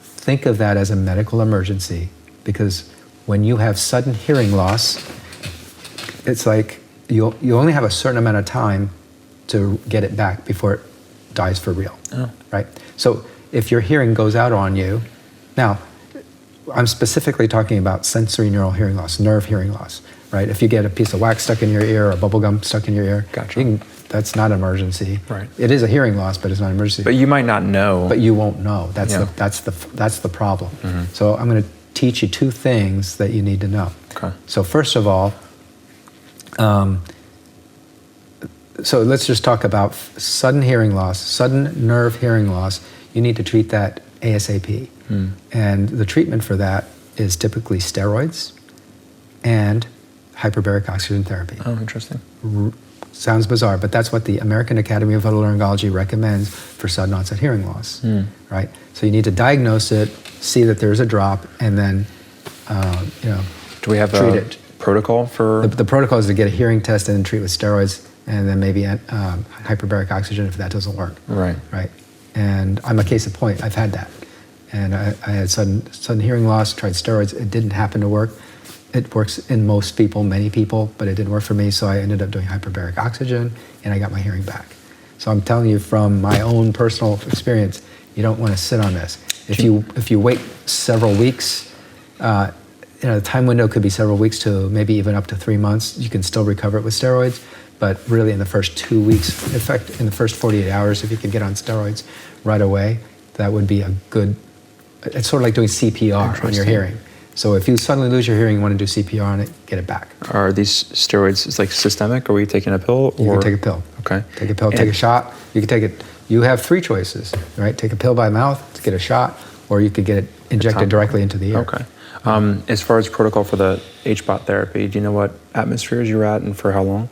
Think of that as a medical emergency, because when you have sudden hearing loss, it's like you only have a certain amount of time to get it back before it dies for real, right? So if your hearing goes out on you, now I'm specifically talking about sensory neural hearing loss, nerve hearing loss, right? If you get a piece of wax stuck in your ear or a bubble gum stuck in your ear, that's not an emergency. Right. It is a hearing loss, but it's not an emergency. But you might not know. But you won't know. That's the problem. So I'm going to teach you two things that you need to know. Okay. So first of all, so let's just talk about sudden hearing loss, sudden nerve hearing loss. You need to treat that ASAP. And the treatment for that is typically steroids and hyperbaric oxygen therapy. Oh, interesting. Sounds bizarre, but that's what the American Academy of Otolaryngology recommends for sudden onset hearing loss, right? So you need to diagnose it, see that there's a drop, and then, do we have treat it. Protocol for? The protocol is to get a hearing test and then treat with steroids, and then maybe hyperbaric oxygen if that doesn't work. Right. Right. And I'm a case in point. I've had that. And I had sudden hearing loss, tried steroids. It didn't happen to work. It works in most people, many people, but it didn't work for me, so I ended up doing hyperbaric oxygen, and I got my hearing back. So I'm telling you from my own personal experience, You don't want to sit on this. If you wait several weeks, the time window could be several weeks to maybe even up to 3 months. You can still recover it with steroids, but really in the first 2 weeks, in fact, in the first 48 hours, if you could get on steroids right away, that would be a good. It's sort of like doing CPR on your hearing. So if you suddenly lose your hearing, you want to do CPR on it, get it back. Are these steroids, it's like systemic, or are you taking a pill? You can take a pill. Okay. Take a pill, take a shot. You can take it. You have 3 choices, right? Take a pill by mouth, get a shot, or you could get it injected directly into the ear. Okay. As far as protocol for the HBOT therapy, do you know what atmospheres you're at and for how long?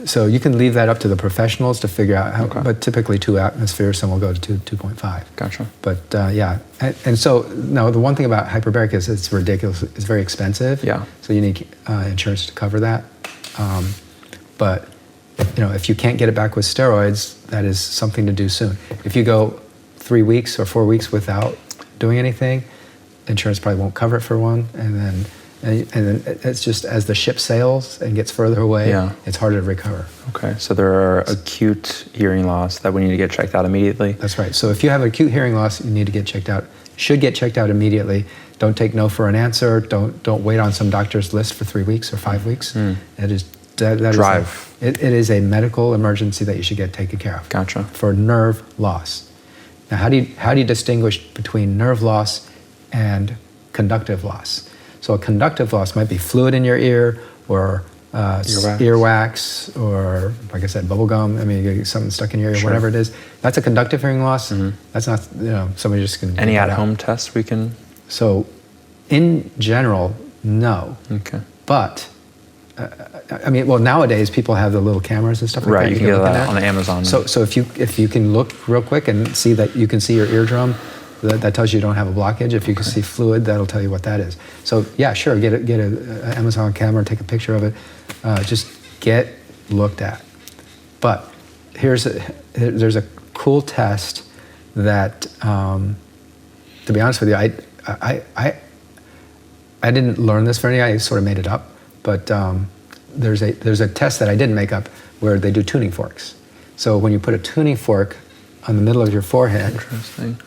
So you can leave that up to the professionals to figure out how, but typically 2 atmospheres, some will go to 2.5. Gotcha. But yeah, and so now the one thing about hyperbaric is it's ridiculous, it's very expensive. Yeah. So you need insurance to cover that. But if you can't get it back with steroids, that is something to do soon. If you go 3 weeks or 4 weeks without doing anything, insurance probably won't cover it for one, and then it's just as the ship sails and gets further away, it's harder to recover. Okay, so there are acute hearing loss that we need to get checked out immediately. That's right. So if you have acute hearing loss, you need to get checked out. Should get checked out immediately. Don't take no for an answer. Don't wait on some doctor's list for 3 weeks or 5 weeks. It is Drive. It is a medical emergency that you should get taken care of. Gotcha. For nerve loss. Now, how do you distinguish between nerve loss and conductive loss? So a conductive loss might be fluid in your ear, or earwax, or like I said, bubble gum. I mean, you get something stuck in your ear, whatever it is. That's a conductive hearing loss. That's not, somebody just can. Any at-home tests we can? So, in general, no. Okay. But nowadays people have the little cameras and stuff like that. Right, you can get that on Amazon. So if you can look real quick and see that you can see your eardrum, that tells you don't have a blockage. If you can see fluid, that'll tell you what that is. So yeah, sure, get a Amazon camera, take a picture of it, just get looked at. But there's a cool test that, to be honest with you, I didn't learn this for anything. I sort of made it up. But there's a test that I didn't make up where they do tuning forks. So when you put a tuning fork on the middle of your forehead, interesting.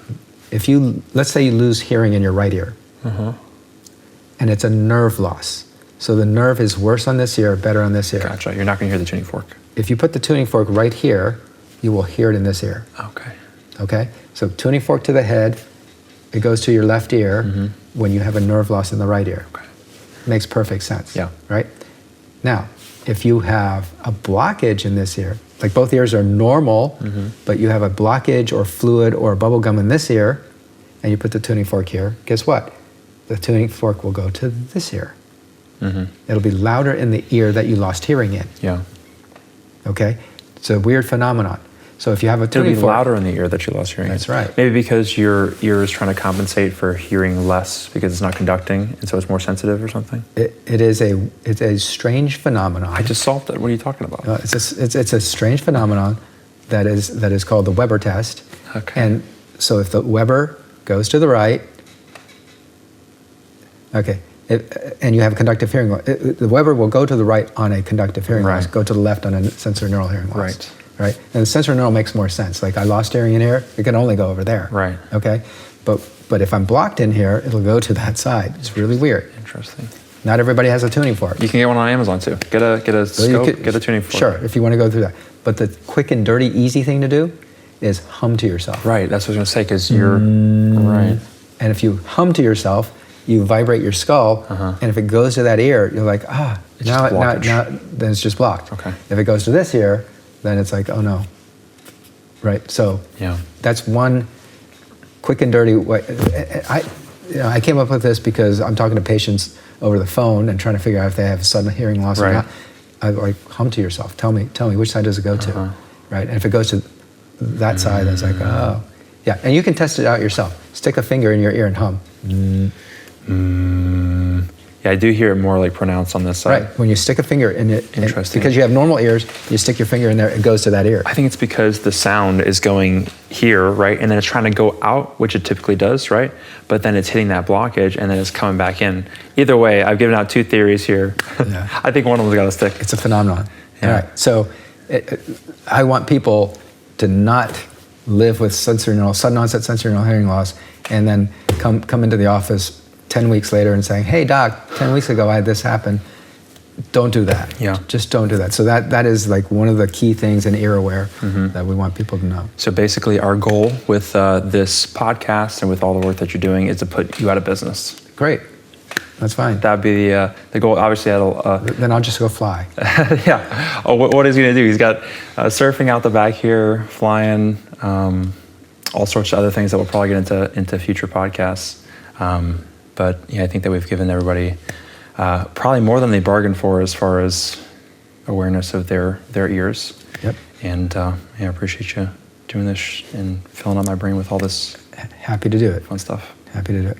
Let's say you lose hearing in your right ear, and it's a nerve loss. So the nerve is worse on this ear, better on this ear. Gotcha. You're not going to hear the tuning fork. If you put the tuning fork right here, you will hear it in this ear. Okay. Okay. So tuning fork to the head, it goes to your left ear when you have a nerve loss in the right ear. Okay. Makes perfect sense. Yeah. Right? Now, if you have a blockage in this ear, like both ears are normal, but you have a blockage or fluid or bubble gum in this ear, and you put the tuning fork here, guess what? The tuning fork will go to this ear. It'll be louder in the ear that you lost hearing in. Yeah. Okay? It's a weird phenomenon. So if you have a tuning It'll be fork, louder in the ear that you lost hearing. That's right. Maybe because your ear is trying to compensate for hearing less because it's not conducting, and so it's more sensitive or something. It's a strange phenomenon. I just solved it. What are you talking about? It's a strange phenomenon that is called the Weber test. Okay. And so if the Weber goes to the right, okay, and you have a conductive hearing loss, the Weber will go to the right on a conductive hearing loss, go to the left on a sensorineural hearing loss. Right. Right? And the sensorineural makes more sense. Like I lost hearing in here, it can only go over there. Right. Okay? But if I'm blocked in here, it'll go to that side. It's really weird. Interesting. Not everybody has a tuning fork. You can get one on Amazon too. Get a scope, get a tuning fork. Sure, if you want to go through that. But the quick and dirty, easy thing to do is hum to yourself. Right, that's what I was going to say, because you're, right. And if you hum to yourself, you vibrate your skull, and if it goes to that ear, you're like, now then it's just blocked. Okay. If it goes to this ear, then it's like, oh no. Right, so that's one quick and dirty way. I came up with this because I'm talking to patients over the phone and trying to figure out if they have sudden hearing loss or not. I like, hum to yourself. Tell me which side does it go to, right? And if it goes to that side, that's like, oh. Yeah, and you can test it out yourself. Stick a finger in your ear and hum. Yeah, I do hear it more like pronounced on this side. Right, when you stick a finger in it, Interesting. because you have normal ears, you stick your finger in there, it goes to that ear. I think it's because the sound is going here, right? And then it's trying to go out, which it typically does, right? But then it's hitting that blockage and then it's coming back in. Either way, I've given out 2 theories here. Yeah. I think one of them's got to stick. It's a phenomenon. Yeah. All right, so I want people to not live with sudden onset sensory neural hearing loss, and then come into the office 10 weeks later and saying, hey doc, 10 weeks ago I had this happen. Don't do that. Yeah. Just don't do that. So that is like one of the key things in ear aware that we want people to know. So basically our goal with this podcast and with all the work that you're doing is to put you out of business. Great. That's fine. That'd be the goal. Obviously, then I'll just go fly. yeah. Oh, what is he going to do? He's got surfing out the back here, flying, all sorts of other things that we'll probably get into future podcasts. But yeah, I think that we've given everybody probably more than they bargained for as far as awareness of their ears. Yep. And I appreciate you doing this and filling up my brain with all this Happy to do it. fun stuff. Happy to do it.